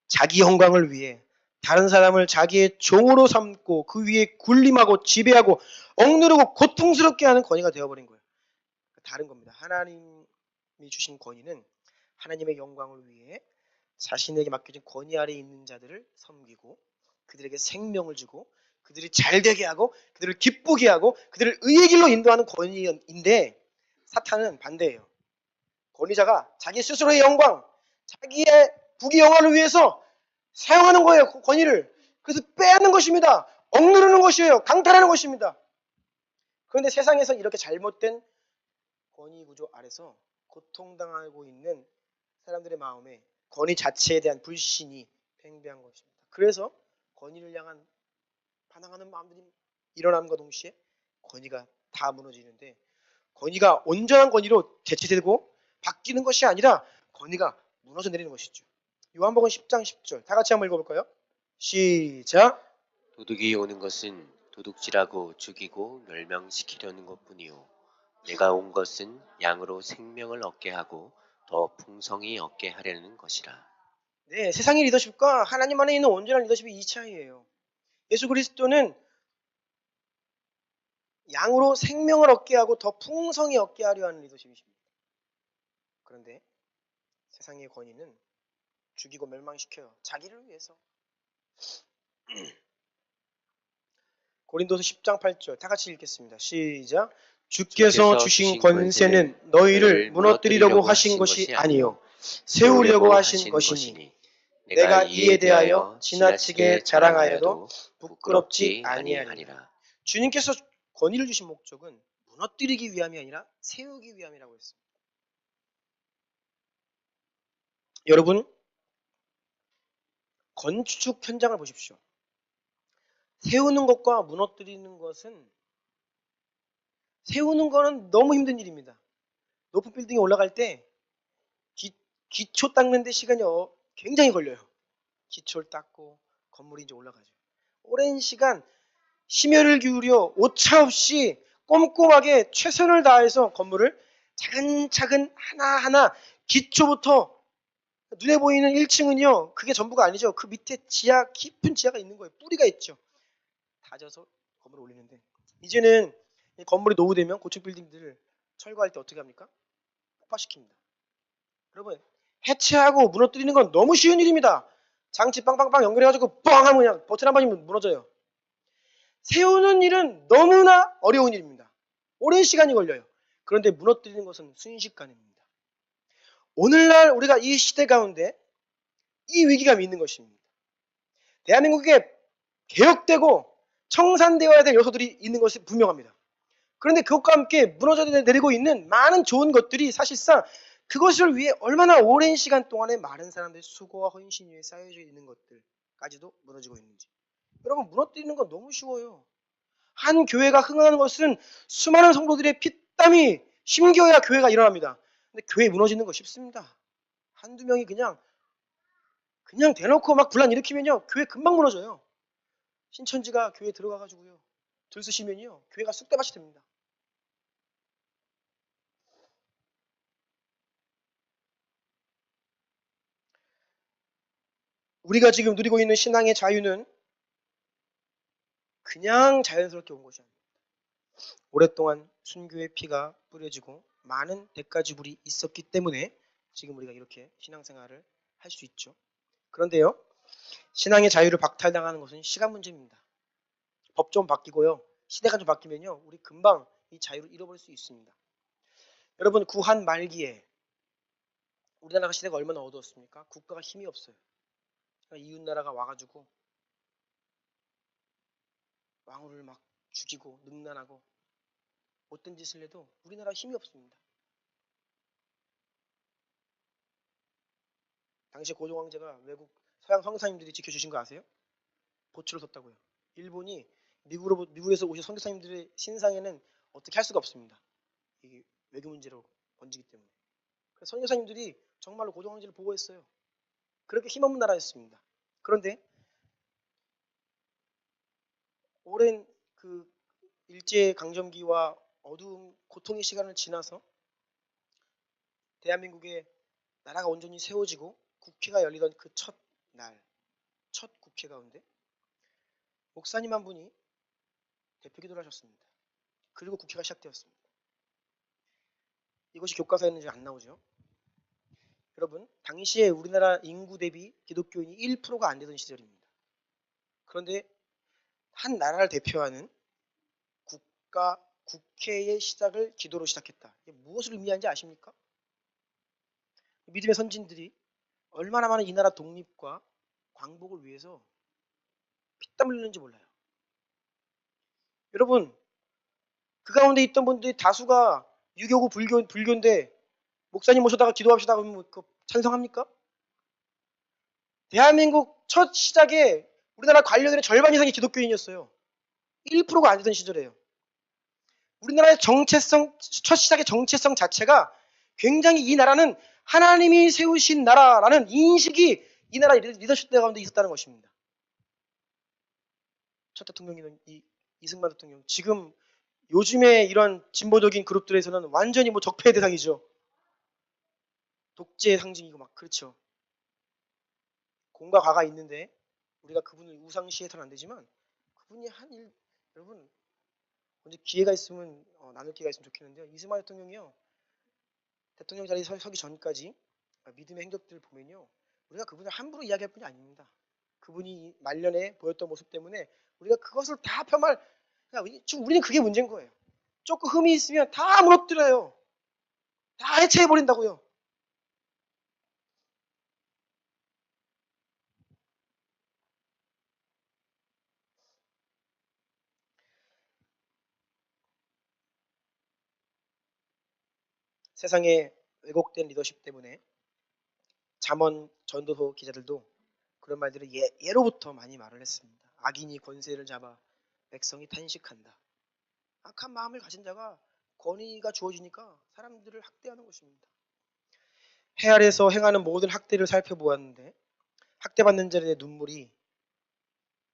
자기 영광을 위해 다른 사람을 자기의 종으로 삼고 그 위에 군림하고 지배하고 억누르고 고통스럽게 하는 권위가 되어버린 거예요. 다른 겁니다. 하나님이 주신 권위는 하나님의 영광을 위해 자신에게 맡겨진 권위 아래에 있는 자들을 섬기고 그들에게 생명을 주고 그들이 잘되게 하고 그들을 기쁘게 하고 그들을 의의 길로 인도하는 권위인데 사탄은 반대예요. 권위자가 자기 스스로의 영광, 자기의 부귀영화를 위해서 사용하는 거예요. 그 권위를. 그래서 빼앗는 것입니다. 억누르는 것이에요. 강탈하는 것입니다. 그런데 세상에서 이렇게 잘못된 권위 구조 아래서 고통당하고 있는 사람들의 마음에 권위 자체에 대한 불신이 팽배한 것입니다. 그래서 권위를 향한 반항하는 마음들이 일어남과 동시에 권위가 다 무너지는데 권위가 온전한 권위로 대체되고 바뀌는 것이 아니라 권위가 무너져 내리는 것이죠. 요한복음 10장 10절 다 같이 한번 읽어볼까요? 시작. 도둑이 오는 것은 도둑질하고 죽이고 멸망시키려는 것뿐이요 내가 온 것은 양으로 생명을 얻게 하고 더 풍성히 얻게 하려는 것이라. 네, 세상의 리더십과 하나님 안에 있는 온전한 리더십이 이 차이예요. 예수 그리스도는 양으로 생명을 얻게 하고 더 풍성히 얻게 하려 하는 리더십이십니다. 그런데 세상의 권위는 죽이고 멸망시켜요. 자기를 위해서. 고린도서 10장 8절 다 같이 읽겠습니다. 시작. 주께서 주신 권세는 너희를 무너뜨리려고 하신 것이 아니요 세우려고 하신 것이니 내가 이에 대하여 지나치게 자랑하여도 부끄럽지 아니하리라. 주님께서 권위를 주신 목적은 무너뜨리기 위함이 아니라 세우기 위함이라고 했습니다. 여러분, 건축 현장을 보십시오. 세우는 것과 무너뜨리는 것은, 세우는 거는 너무 힘든 일입니다. 높은 빌딩에 올라갈 때 기초 닦는 데 시간이 굉장히 걸려요. 기초를 닦고 건물이 이제 올라가죠. 오랜 시간 심혈을 기울여 오차없이 꼼꼼하게 최선을 다해서 건물을 차근차근 하나하나 기초부터, 눈에 보이는 1층은요 그게 전부가 아니죠. 그 밑에 지하, 깊은 지하가 있는 거예요. 뿌리가 있죠. 다져서 건물을 올리는데, 이제는 건물이 노후되면 고층 빌딩들을 철거할 때 어떻게 합니까? 폭파시킵니다. 여러분, 해체하고 무너뜨리는 건 너무 쉬운 일입니다. 장치 빵빵빵 연결해가지고 뻥 하면 그냥 버튼 한 번이면 무너져요. 세우는 일은 너무나 어려운 일입니다. 오랜 시간이 걸려요. 그런데 무너뜨리는 것은 순식간입니다. 오늘날 우리가 이 시대 가운데 이 위기감이 있는 것입니다. 대한민국에 개혁되고 청산되어야 될 요소들이 있는 것이 분명합니다. 그런데 그것과 함께 무너져 내리고 있는 많은 좋은 것들이 사실상 그것을 위해 얼마나 오랜 시간 동안에 많은 사람들의 수고와 헌신 위에 쌓여져 있는 것들까지도 무너지고 있는지. 여러분, 무너뜨리는 건 너무 쉬워요. 한 교회가 흥하는 것은 수많은 성도들의 피땀이 심겨야 교회가 일어납니다. 근데 교회 무너지는 거 쉽습니다. 한두 명이 그냥 대놓고 막 분란 일으키면요 교회 금방 무너져요. 신천지가 교회 들어가가지고요 들쑤시면요 교회가 쑥대밭이 됩니다. 우리가 지금 누리고 있는 신앙의 자유는 그냥 자연스럽게 온 것이 아닙니다. 오랫동안 순교의 피가 뿌려지고 많은 대가 지불이 있었기 때문에 지금 우리가 이렇게 신앙생활을 할 수 있죠. 그런데요, 신앙의 자유를 박탈당하는 것은 시간 문제입니다. 법 좀 바뀌고요, 시대가 좀 바뀌면요 우리 금방 이 자유를 잃어버릴 수 있습니다. 여러분, 구한 말기에 우리나라 시대가 얼마나 어두웠습니까? 국가가 힘이 없어요. 이웃나라가 와가지고 왕후를 막 죽이고 능란하고 못된 짓을 해도 우리나라 힘이 없습니다. 당시 고종 황제가 외국 서양 선교사님들이 지켜주신 거 아세요? 보초를 섰다고요. 일본이 미국에서 오신 선교사님들의 신상에는 어떻게 할 수가 없습니다. 이게 외교 문제로 번지기 때문에. 그래서 선교사님들이 정말로 고종 황제를 보호했어요. 그렇게 힘없는 나라였습니다. 그런데 오랜 그 일제 강점기와 어두운 고통의 시간을 지나서 대한민국의 나라가 온전히 세워지고 국회가 열리던 그 첫 국회 가운데 목사님 한 분이 대표 기도를 하셨습니다. 그리고 국회가 시작되었습니다. 이것이 교과서에는 안 나오죠. 여러분, 당시에 우리나라 인구 대비 기독교인이 1%가 안 되던 시절입니다. 그런데 한 나라를 대표하는 국회의 시작을 기도로 시작했다. 이게 무엇을 의미하는지 아십니까? 믿음의 선진들이 얼마나 많은 이 나라 독립과 광복을 위해서 피땀 흘리는지 몰라요. 여러분, 그 가운데 있던 분들이 다수가 유교고 불교인데 목사님 모셔다가 기도합시다 그러면 찬성합니까? 대한민국 첫 시작에 우리나라 관료들의 절반 이상이 기독교인이었어요. 1%가 안 되던 시절이에요. 우리나라의 첫 시작의 정체성 자체가 굉장히 이 나라는 하나님이 세우신 나라라는 인식이 이 나라 리더십 가운데 있었다는 것입니다. 첫 대통령이던 이승만 대통령, 지금 요즘에 이런 진보적인 그룹들에서는 완전히 적폐의 대상이죠. 독재의 상징이고 막 그렇죠. 공과 과가 있는데 우리가 그분을 우상시해서는 안 되지만 그분이 한 일, 여러분 언제 기회가 있으면 나눌 기회가 있으면 좋겠는데요. 이승만 대통령이요. 대통령 자리에 서기 전까지 믿음의 행적들을 보면요. 우리가 그분을 함부로 이야기할 분이 아닙니다. 그분이 말년에 보였던 모습 때문에 우리가 그것을 다 지금 우리는 그게 문제인 거예요. 조금 흠이 있으면 다 무너뜨려요. 다 해체해버린다고요. 세상의 왜곡된 리더십 때문에 잠언 전도서 기자들도 그런 말들을 예로부터 많이 말을 했습니다. 악인이 권세를 잡아 백성이 탄식한다. 악한 마음을 가진 자가 권위가 주어지니까 사람들을 학대하는 것입니다. 해 아래서 행하는 모든 학대를 살펴보았는데 학대받는 자들의 눈물이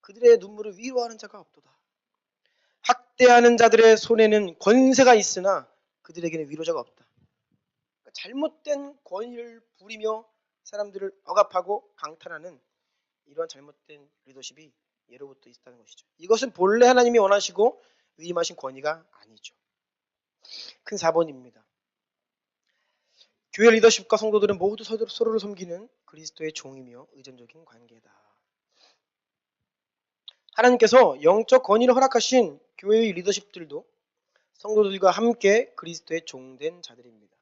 그들의 눈물을 위로하는 자가 없도다. 학대하는 자들의 손에는 권세가 있으나 그들에게는 위로자가 없다. 그러니까 잘못된 권위를 부리며 사람들을 억압하고 강탈하는 이러한 잘못된 리더십이 예로부터 있다는 것이죠. 이것은 본래 하나님이 원하시고 위임하신 권위가 아니죠. 큰 4번입니다. 교회 리더십과 성도들은 모두 서로를 섬기는 그리스도의 종이며 의존적인 관계다. 하나님께서 영적 권위를 허락하신 교회의 리더십들도 성도들과 함께 그리스도의 종된 자들입니다.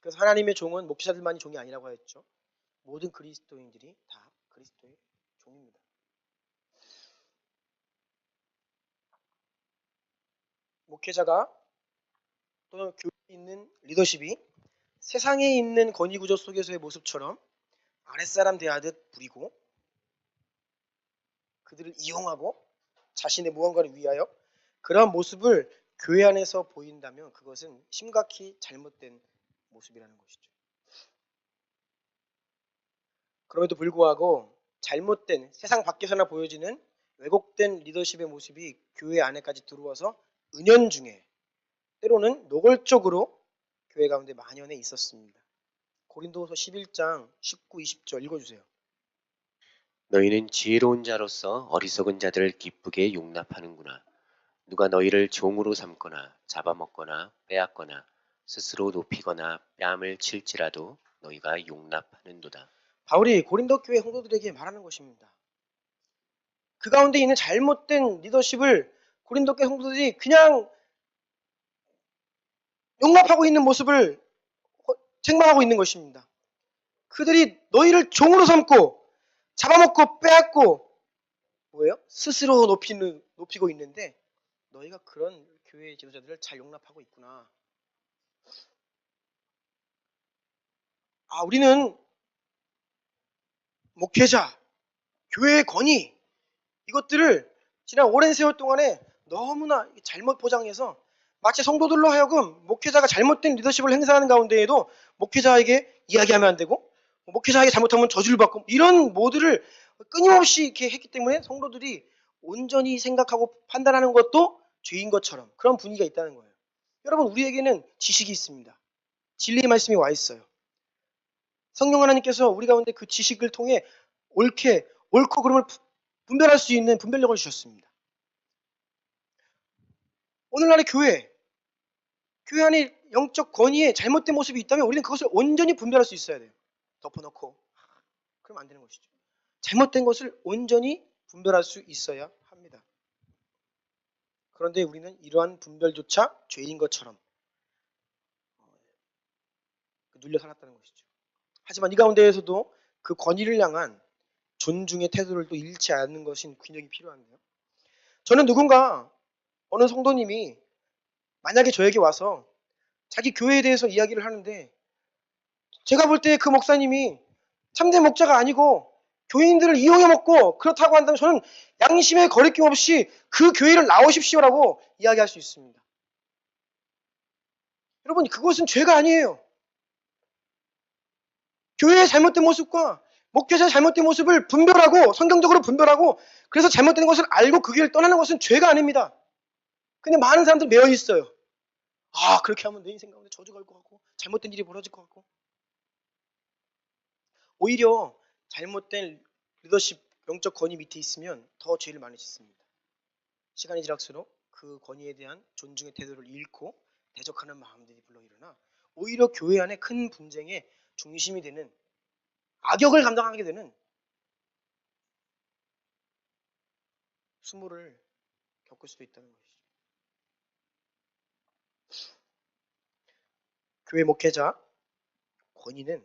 그래서 하나님의 종은 목사들만이 종이 아니라고 하였죠. 모든 그리스도인들이 다 그리스도의 종입니다. 목회자가 또는 교회에 있는 리더십이 세상에 있는 권위구조 속에서의 모습처럼 아랫사람 대하듯 부리고 그들을 이용하고 자신의 무언가를 위하여 그러한 모습을 교회 안에서 보인다면 그것은 심각히 잘못된 모습이라는 것이죠. 그럼에도 불구하고 잘못된 세상 밖에서나 보여지는 왜곡된 리더십의 모습이 교회 안에까지 들어와서 은연중에 때로는 노골적으로 교회 가운데 만연해 있었습니다. 고린도후서 11장 19, 20절 읽어주세요. 너희는 지혜로운 자로서 어리석은 자들을 기쁘게 용납하는구나. 누가 너희를 종으로 삼거나 잡아먹거나 빼앗거나 스스로 높이거나 뺨을 칠지라도 너희가 용납하는도다. 바울이 고린도 교회 성도들에게 말하는 것입니다. 그 가운데 있는 잘못된 리더십을 고린도 교회 성도들이 그냥 용납하고 있는 모습을 책망하고 있는 것입니다. 그들이 너희를 종으로 삼고 잡아먹고 빼앗고 뭐예요? 스스로 높이고 있는데 너희가 그런 교회 지도자들을 잘 용납하고 있구나. 우리는 목회자, 교회의 권위 이것들을 지난 오랜 세월 동안에 너무나 잘못 포장해서 마치 성도들로 하여금 목회자가 잘못된 리더십을 행사하는 가운데에도 목회자에게 이야기하면 안 되고 목회자에게 잘못하면 저주를 받고 이런 모드를 끊임없이 이렇게 했기 때문에 성도들이 온전히 생각하고 판단하는 것도 죄인 것처럼 그런 분위기가 있다는 거예요. 여러분 우리에게는 지식이 있습니다. 진리의 말씀이 와 있어요. 성령 하나님께서 우리 가운데 그 지식을 통해 옳고 그름을 분별할 수 있는 분별력을 주셨습니다. 오늘날의 교회 안에 영적 권위에 잘못된 모습이 있다면 우리는 그것을 온전히 분별할 수 있어야 돼요. 덮어놓고 그러면 안 되는 것이죠. 잘못된 것을 온전히 분별할 수 있어야 합니다. 그런데 우리는 이러한 분별조차 죄인 것처럼 눌려 살았다는 것이죠. 하지만 이 가운데에서도 그 권위를 향한 존중의 태도를 또 잃지 않는 것이 균형이 필요한데요. 저는 누군가 어느 성도님이 만약에 저에게 와서 자기 교회에 대해서 이야기를 하는데 제가 볼 때 그 목사님이 참된 목자가 아니고 교인들을 이용해 먹고 그렇다고 한다면 저는 양심의 거리낌 없이 그 교회를 나오십시오라고 이야기할 수 있습니다. 여러분 그것은 죄가 아니에요. 교회의 잘못된 모습과 목회자의 잘못된 모습을 분별하고 성경적으로 분별하고 그래서 잘못된 것을 알고 그 길을 떠나는 것은 죄가 아닙니다. 근데 많은 사람들 매여 있어요. 그렇게 하면 내 인생 가운데 저주가 올 것 같고 잘못된 일이 벌어질 것 같고 오히려 잘못된 리더십, 영적 권위 밑에 있으면 더 죄를 많이 짓습니다. 시간이 지날수록 그 권위에 대한 존중의 태도를 잃고 대적하는 마음들이 불러일어나 오히려 교회 안에 큰 분쟁의 중심이 되는, 악역을 감당하게 되는 수모를 겪을 수도 있다는 것이죠. 교회 목회자 권위는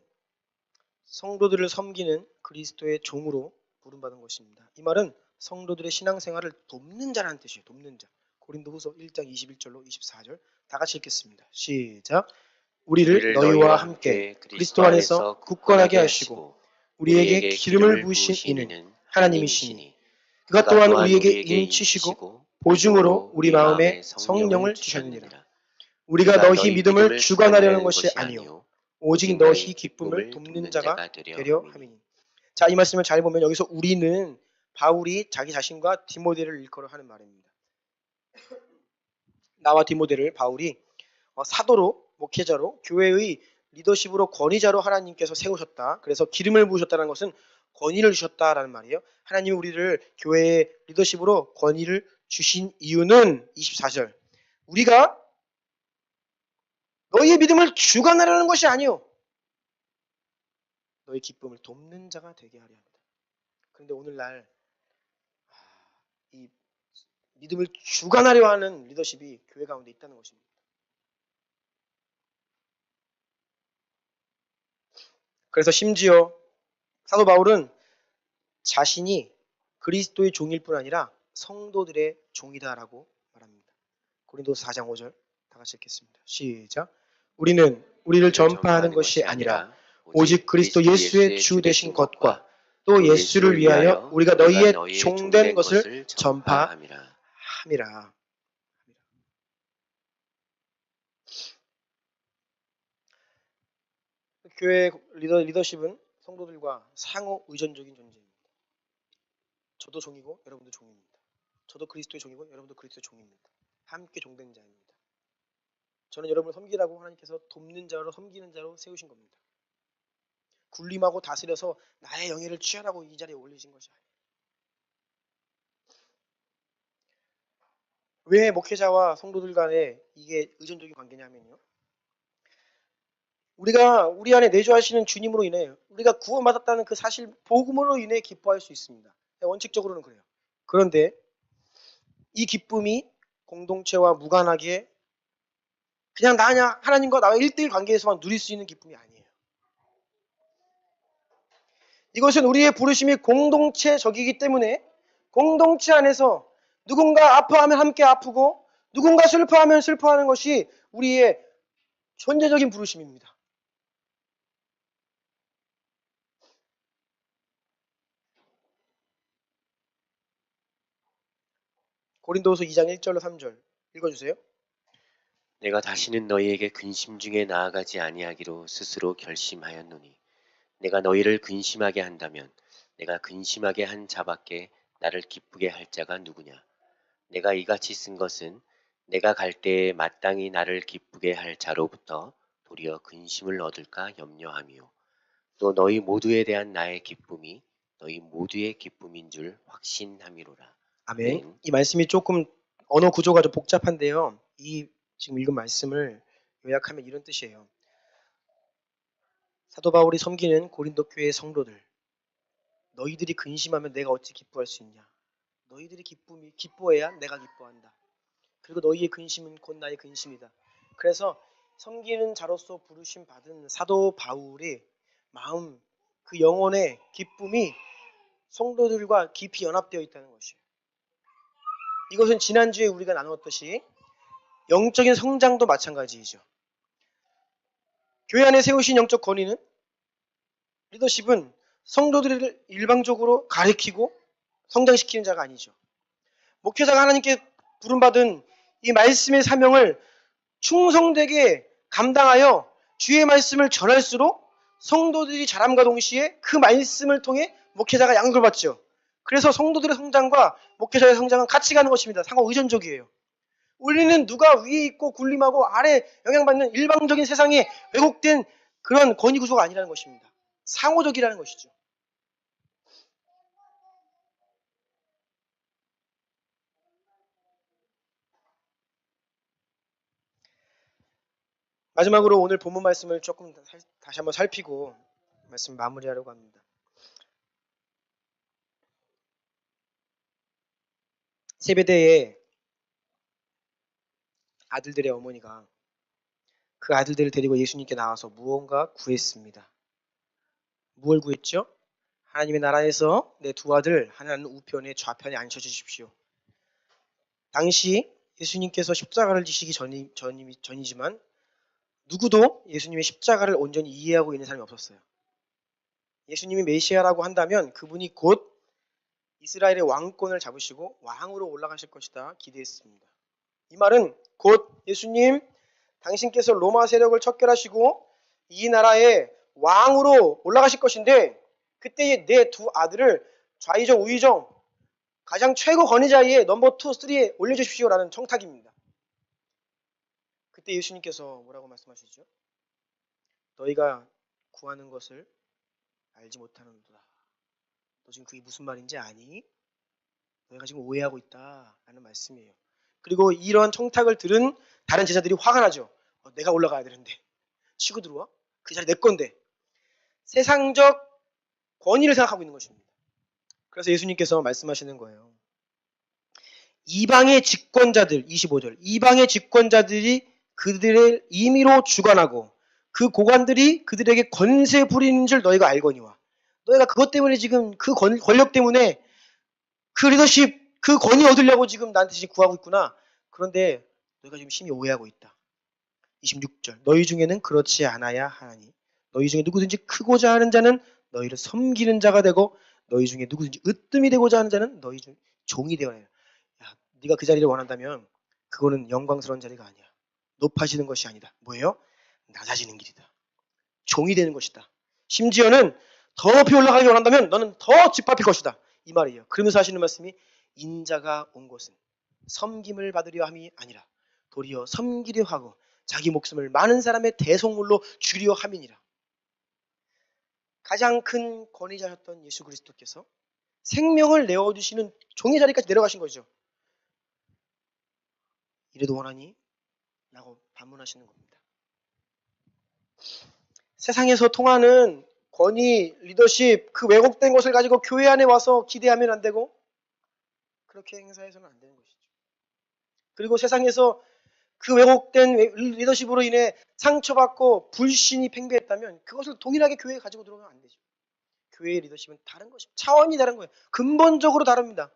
성도들을 섬기는 그리스도의 종으로 부름받은 것입니다. 이 말은 성도들의 신앙생활을 돕는 자라는 뜻이에요. 돕는 자. 고린도후서 1장 21절로 24절 다 같이 읽겠습니다. 시작. 우리를 너희와 함께 그리스도 안에서 굳건하게 하시고 우리에게 기름을 부으신 이는 하나님이시니 그가 또한 우리에게 인치시고 보증으로 우리 마음에 성령을 주셨느니라. 우리가 너희 믿음을 주관하려는 것이 아니요 오직 너희 기쁨을 돕는 자가 되려 함이니. 자, 이 말씀을 잘 보면 여기서 우리는 바울이 자기 자신과 디모데를 일컬어 하는 말입니다. 나와 디모데를 바울이 사도로, 목회자로, 교회의 리더십으로, 권위자로 하나님께서 세우셨다. 그래서 기름을 부으셨다는 것은 권위를 주셨다라는 말이에요. 하나님이 우리를 교회의 리더십으로 권위를 주신 이유는 24절. 우리가 너희의 믿음을 주관하려는 것이 아니요 너희 기쁨을 돕는 자가 되게 하려 합니다. 그런데 오늘날 이 믿음을 주관하려 하는 리더십이 교회 가운데 있다는 것입니다. 그래서 심지어 사도 바울은 자신이 그리스도의 종일 뿐 아니라 성도들의 종이다라고 말합니다. 고린도서 4장 5절 다 같이 읽겠습니다. 시작. 우리는 우리를 전파하는 것이 아니라 오직 그리스도 예수의 주 되신 것과 또 예수를 위하여 우리가 너희의 종된 것을 전파함이라. 교회 리더십은 성도들과 상호 의존적인 존재입니다. 저도 종이고 여러분도 종입니다. 저도 그리스도의 종이고 여러분도 그리스도의 종입니다. 함께 종된 자입니다. 저는 여러분을 섬기라고 하나님께서 돕는 자로, 섬기는 자로 세우신 겁니다. 군림하고 다스려서 나의 영예를 취하라고 이 자리에 올리신 것이 아니에요. 왜 목회자와 성도들 간에 이게 의존적인 관계냐면요, 우리가 우리 안에 내주하시는 주님으로 인해 우리가 구원받았다는 그 사실, 복음으로 인해 기뻐할 수 있습니다. 원칙적으로는 그래요. 그런데 이 기쁨이 공동체와 무관하게 그냥 나냐 하나님과 나와 1대1 관계에서만 누릴 수 있는 기쁨이 아니에요. 이것은 우리의 부르심이 공동체적이기 때문에 공동체 안에서 누군가 아파하면 함께 아프고 누군가 슬퍼하면 슬퍼하는 것이 우리의 존재적인 부르심입니다. 고린도후서 2장 1절로 3절 읽어주세요. 내가 다시는 너희에게 근심 중에 나아가지 아니하기로 스스로 결심하였노니 내가 너희를 근심하게 한다면 내가 근심하게 한 자밖에 나를 기쁘게 할 자가 누구냐. 내가 이같이 쓴 것은 내가 갈 때에 마땅히 나를 기쁘게 할 자로부터 도리어 근심을 얻을까 염려하미요. 또 너희 모두에 대한 나의 기쁨이 너희 모두의 기쁨인 줄 확신함이로라. 아멘. 이 말씀이 조금 언어 구조가 좀 복잡한데요. 이 지금 읽은 말씀을 요약하면 이런 뜻이에요. 사도 바울이 섬기는 고린도 교회의 성도들, 너희들이 근심하면 내가 어찌 기뻐할 수 있냐. 너희들이 기뻐해야 내가 기뻐한다. 그리고 너희의 근심은 곧 나의 근심이다. 그래서 섬기는 자로서 부르심 받은 사도 바울의 마음, 그 영혼의 기쁨이 성도들과 깊이 연합되어 있다는 것이에요. 이것은 지난주에 우리가 나누었듯이 영적인 성장도 마찬가지이죠. 교회 안에 세우신 영적 권위는, 리더십은 성도들을 일방적으로 가리키고 성장시키는 자가 아니죠. 목회자가 하나님께 부름받은 이 말씀의 사명을 충성되게 감당하여 주의 말씀을 전할수록 성도들이 자람과 동시에 그 말씀을 통해 목회자가 양육을 받죠. 그래서 성도들의 성장과 목회자의 성장은 같이 가는 것입니다. 상호 의존적이에요. 우리는 누가 위에 있고 군림하고 아래 영향받는 일방적인 세상에 왜곡된 그런 권위 구조가 아니라는 것입니다. 상호적이라는 것이죠. 마지막으로 오늘 본문 말씀을 조금 다시 한번 살피고 말씀 마무리하려고 합니다. 세베대의 아들들의 어머니가 그 아들들을 데리고 예수님께 나와서 무언가 구했습니다. 무엇을 구했죠? 하나님의 나라에서 내 두 아들 하나는 우편에 좌편에 앉혀주십시오. 당시 예수님께서 십자가를 지시기 전이지만 누구도 예수님의 십자가를 온전히 이해하고 있는 사람이 없었어요. 예수님이 메시아라고 한다면 그분이 곧 이스라엘의 왕권을 잡으시고 왕으로 올라가실 것이다 기대했습니다. 이 말은 곧 예수님 당신께서 로마 세력을 척결하시고 이 나라의 왕으로 올라가실 것인데 그때의 내 두 아들을 좌의정 우의정 가장 최고 권위자리에 넘버 2, 3에 올려주십시오라는 청탁입니다. 그때 예수님께서 뭐라고 말씀하시죠? 너희가 구하는 것을 알지 못하는도다. 너 지금 그게 무슨 말인지 아니? 너희가 지금 오해하고 있다 라는 말씀이에요. 그리고 이런 청탁을 들은 다른 제자들이 화가 나죠. 내가 올라가야 되는데 치고 들어와? 그 자리 내 건데. 세상적 권위를 생각하고 있는 것입니다. 그래서 예수님께서 말씀하시는 거예요. 이방의 집권자들 25절 이방의 집권자들이 그들의 임의로 주관하고 그 고관들이 그들에게 권세 부리는 줄 너희가 알거니와 너희가 그것 때문에 지금 그 권력 때문에 그 리더십 그 권위 얻으려고 지금 나한테 지금 구하고 있구나. 그런데 너희가 지금 심히 오해하고 있다. 26절 너희 중에는 그렇지 않아야 하나니 너희 중에 누구든지 크고자 하는 자는 너희를 섬기는 자가 되고 너희 중에 누구든지 으뜸이 되고자 하는 자는 너희 중 종이 되어야 해. 야, 네가 그 자리를 원한다면 그거는 영광스러운 자리가 아니야. 높아지는 것이 아니다. 뭐예요? 낮아지는 길이다. 종이 되는 것이다. 심지어는 더 높이 올라가기 원한다면 너는 더 짓밟힐 것이다. 이 말이에요. 그러면서 하시는 말씀이 인자가 온 것은 섬김을 받으려 함이 아니라 도리어 섬기려 하고 자기 목숨을 많은 사람의 대속물로 주려 함이니라. 가장 큰 권위자였던 예수 그리스도께서 생명을 내어주시는 종의 자리까지 내려가신 거죠. 이래도 원하니? 라고 반문하시는 겁니다. 세상에서 통하는 권위, 리더십, 그 왜곡된 것을 가지고 교회 안에 와서 기대하면 안 되고 그렇게 행사해서는 안 되는 것이죠. 그리고 세상에서 그 왜곡된 리더십으로 인해 상처받고 불신이 팽배했다면 그것을 동일하게 교회에 가지고 들어오면 안 되죠. 교회의 리더십은 다른 것입니다. 차원이 다른 거예요. 근본적으로 다릅니다.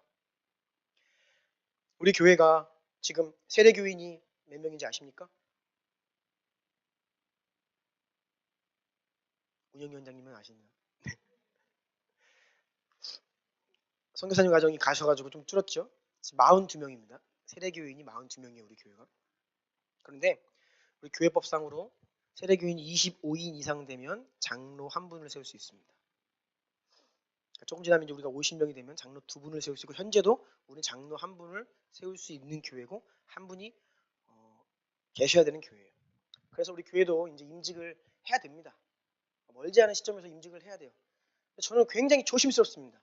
우리 교회가 지금 세대교인이 몇 명인지 아십니까? 운영위원장님은 아시나요? 네. 선교사님 가정이 가셔가지고 좀 줄었죠. 42명입니다. 세대교인이 42명이에요. 우리 교회가. 그런데 우리 교회법상으로 세대교인이 25인 이상 되면 장로 한 분을 세울 수 있습니다. 그러니까 조금 지나면 이제 우리가 50명이 되면 장로 두 분을 세울 수 있고 현재도 우리는 장로 한 분을 세울 수 있는 교회고 한 분이 계셔야 되는 교회예요. 그래서 우리 교회도 이제 임직을 해야 됩니다. 멀지 않은 시점에서 임직을 해야 돼요. 저는 굉장히 조심스럽습니다.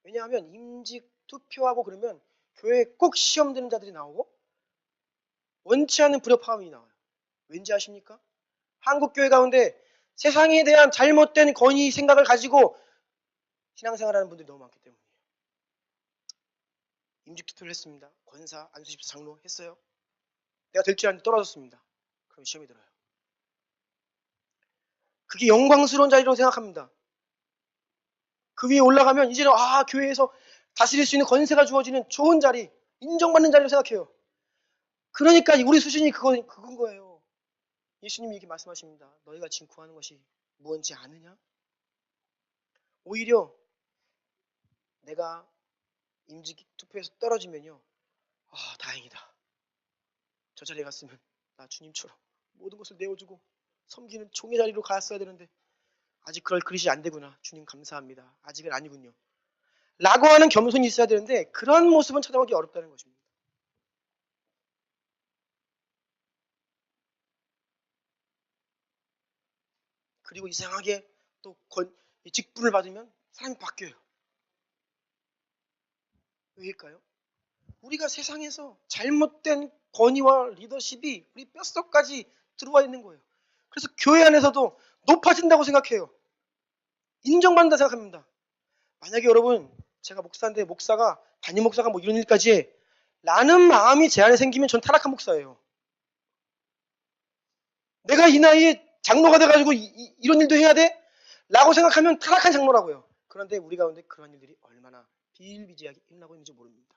왜냐하면 임직 투표하고 그러면 교회에 꼭 시험 되는 자들이 나오고 원치 않는 불협화음이 나와요. 왠지 아십니까? 한국 교회 가운데 세상에 대한 잘못된 권위 생각을 가지고 신앙생활하는 분들이 너무 많기 때문이에요. 임직 투표를 했습니다. 권사, 안수집사, 장로 했어요. 내가 될 줄 알았는데 떨어졌습니다. 그럼 시험이 들어요. 그게 영광스러운 자리라고 생각합니다. 그 위에 올라가면 이제는 교회에서 다스릴 수 있는 권세가 주어지는 좋은 자리, 인정받는 자리로 생각해요. 그러니까 우리 수준이 그건 거예요. 예수님이 이렇게 말씀하십니다. 너희가 지금 구하는 것이 무엇인지 아느냐? 오히려 내가 임직 투표에서 떨어지면요. 다행이다. 저 자리에 갔으면 나 주님처럼 모든 것을 내어주고 섬기는 종의 자리로 갔어야 되는데 아직 그럴 그릇이 안 되구나. 주님 감사합니다. 아직은 아니군요. 라고 하는 겸손이 있어야 되는데 그런 모습은 찾아오기 어렵다는 것입니다. 그리고 이상하게 또 직분을 받으면 사람이 바뀌어요. 왜일까요? 우리가 세상에서 잘못된 권위와 리더십이 우리 뼛속까지 들어와 있는 거예요. 그래서 교회 안에서도 높아진다고 생각해요. 인정받는다 생각합니다. 만약에 여러분 제가 목사인데 목사가 담임 목사가 뭐 이런 일까지 해 라는 마음이 제 안에 생기면 전 타락한 목사예요. 내가 이 나이에 장로가 돼가지고 이런 일도 해야 돼? 라고 생각하면 타락한 장로라고요. 그런데 우리 가운데 그런 일들이 얼마나 비일비재하게 일어나고 있는지 모릅니다.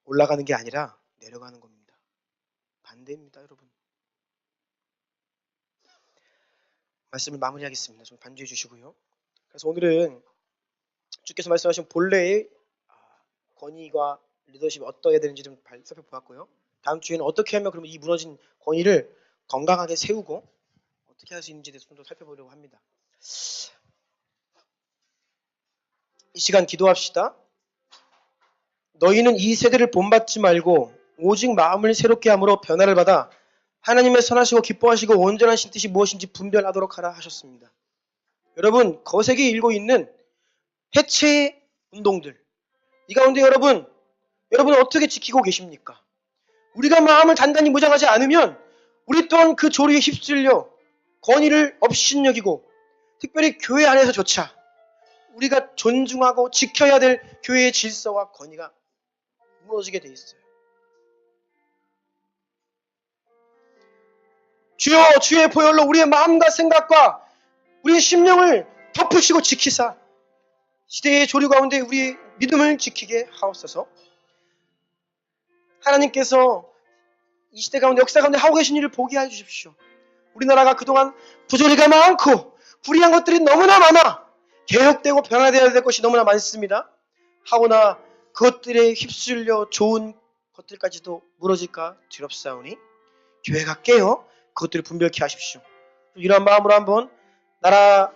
올라가는 게 아니라 내려가는 겁니다. 반대입니다, 여러분. 말씀을 마무리하겠습니다. 좀 반주해 주시고요. 그래서 오늘은 주께서 말씀하신 본래의 권위와 리더십이 어떠해야 되는지 좀 살펴보았고요. 다음 주에는 어떻게 하면 그러면 이 무너진 권위를 건강하게 세우고 어떻게 할 수 있는지에 대해서 좀 더 살펴보려고 합니다. 이 시간 기도합시다. 너희는 이 세대를 본받지 말고 오직 마음을 새롭게 함으로 변화를 받아 하나님의 선하시고 기뻐하시고 온전한 신 뜻이 무엇인지 분별하도록 하라 하셨습니다. 여러분 거세게 일고 있는 해체 운동들 이 가운데 여러분은 어떻게 지키고 계십니까? 우리가 마음을 단단히 무장하지 않으면 우리 또한 그 조류에 휩쓸려 권위를 업신여기고 특별히 교회 안에서조차 우리가 존중하고 지켜야 될 교회의 질서와 권위가 무너지게 돼 있어요. 주여 주의 보혈로 우리의 마음과 생각과 우리의 심령을 덮으시고 지키사 시대의 조류 가운데 우리의 믿음을 지키게 하옵소서. 하나님께서 이 시대 가운데 역사 가운데 하고 계신 일을 보게 해주십시오. 우리나라가 그동안 부조리가 많고 불의한 것들이 너무나 많아 개혁되고 변화되어야 될 것이 너무나 많습니다. 하오나 그것들에 휩쓸려 좋은 것들까지도 무너질까 두렵사오니 교회가 깨어 그것들을 분별케 하십시오. 이러한 마음으로 한번 나라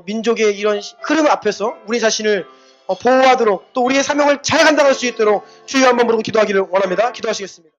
민족의 이런 흐름 앞에서 우리 자신을 보호하도록 또 우리의 사명을 잘 감당할 수 있도록 주여 한번 부르고 기도하기를 원합니다. 기도하시겠습니다.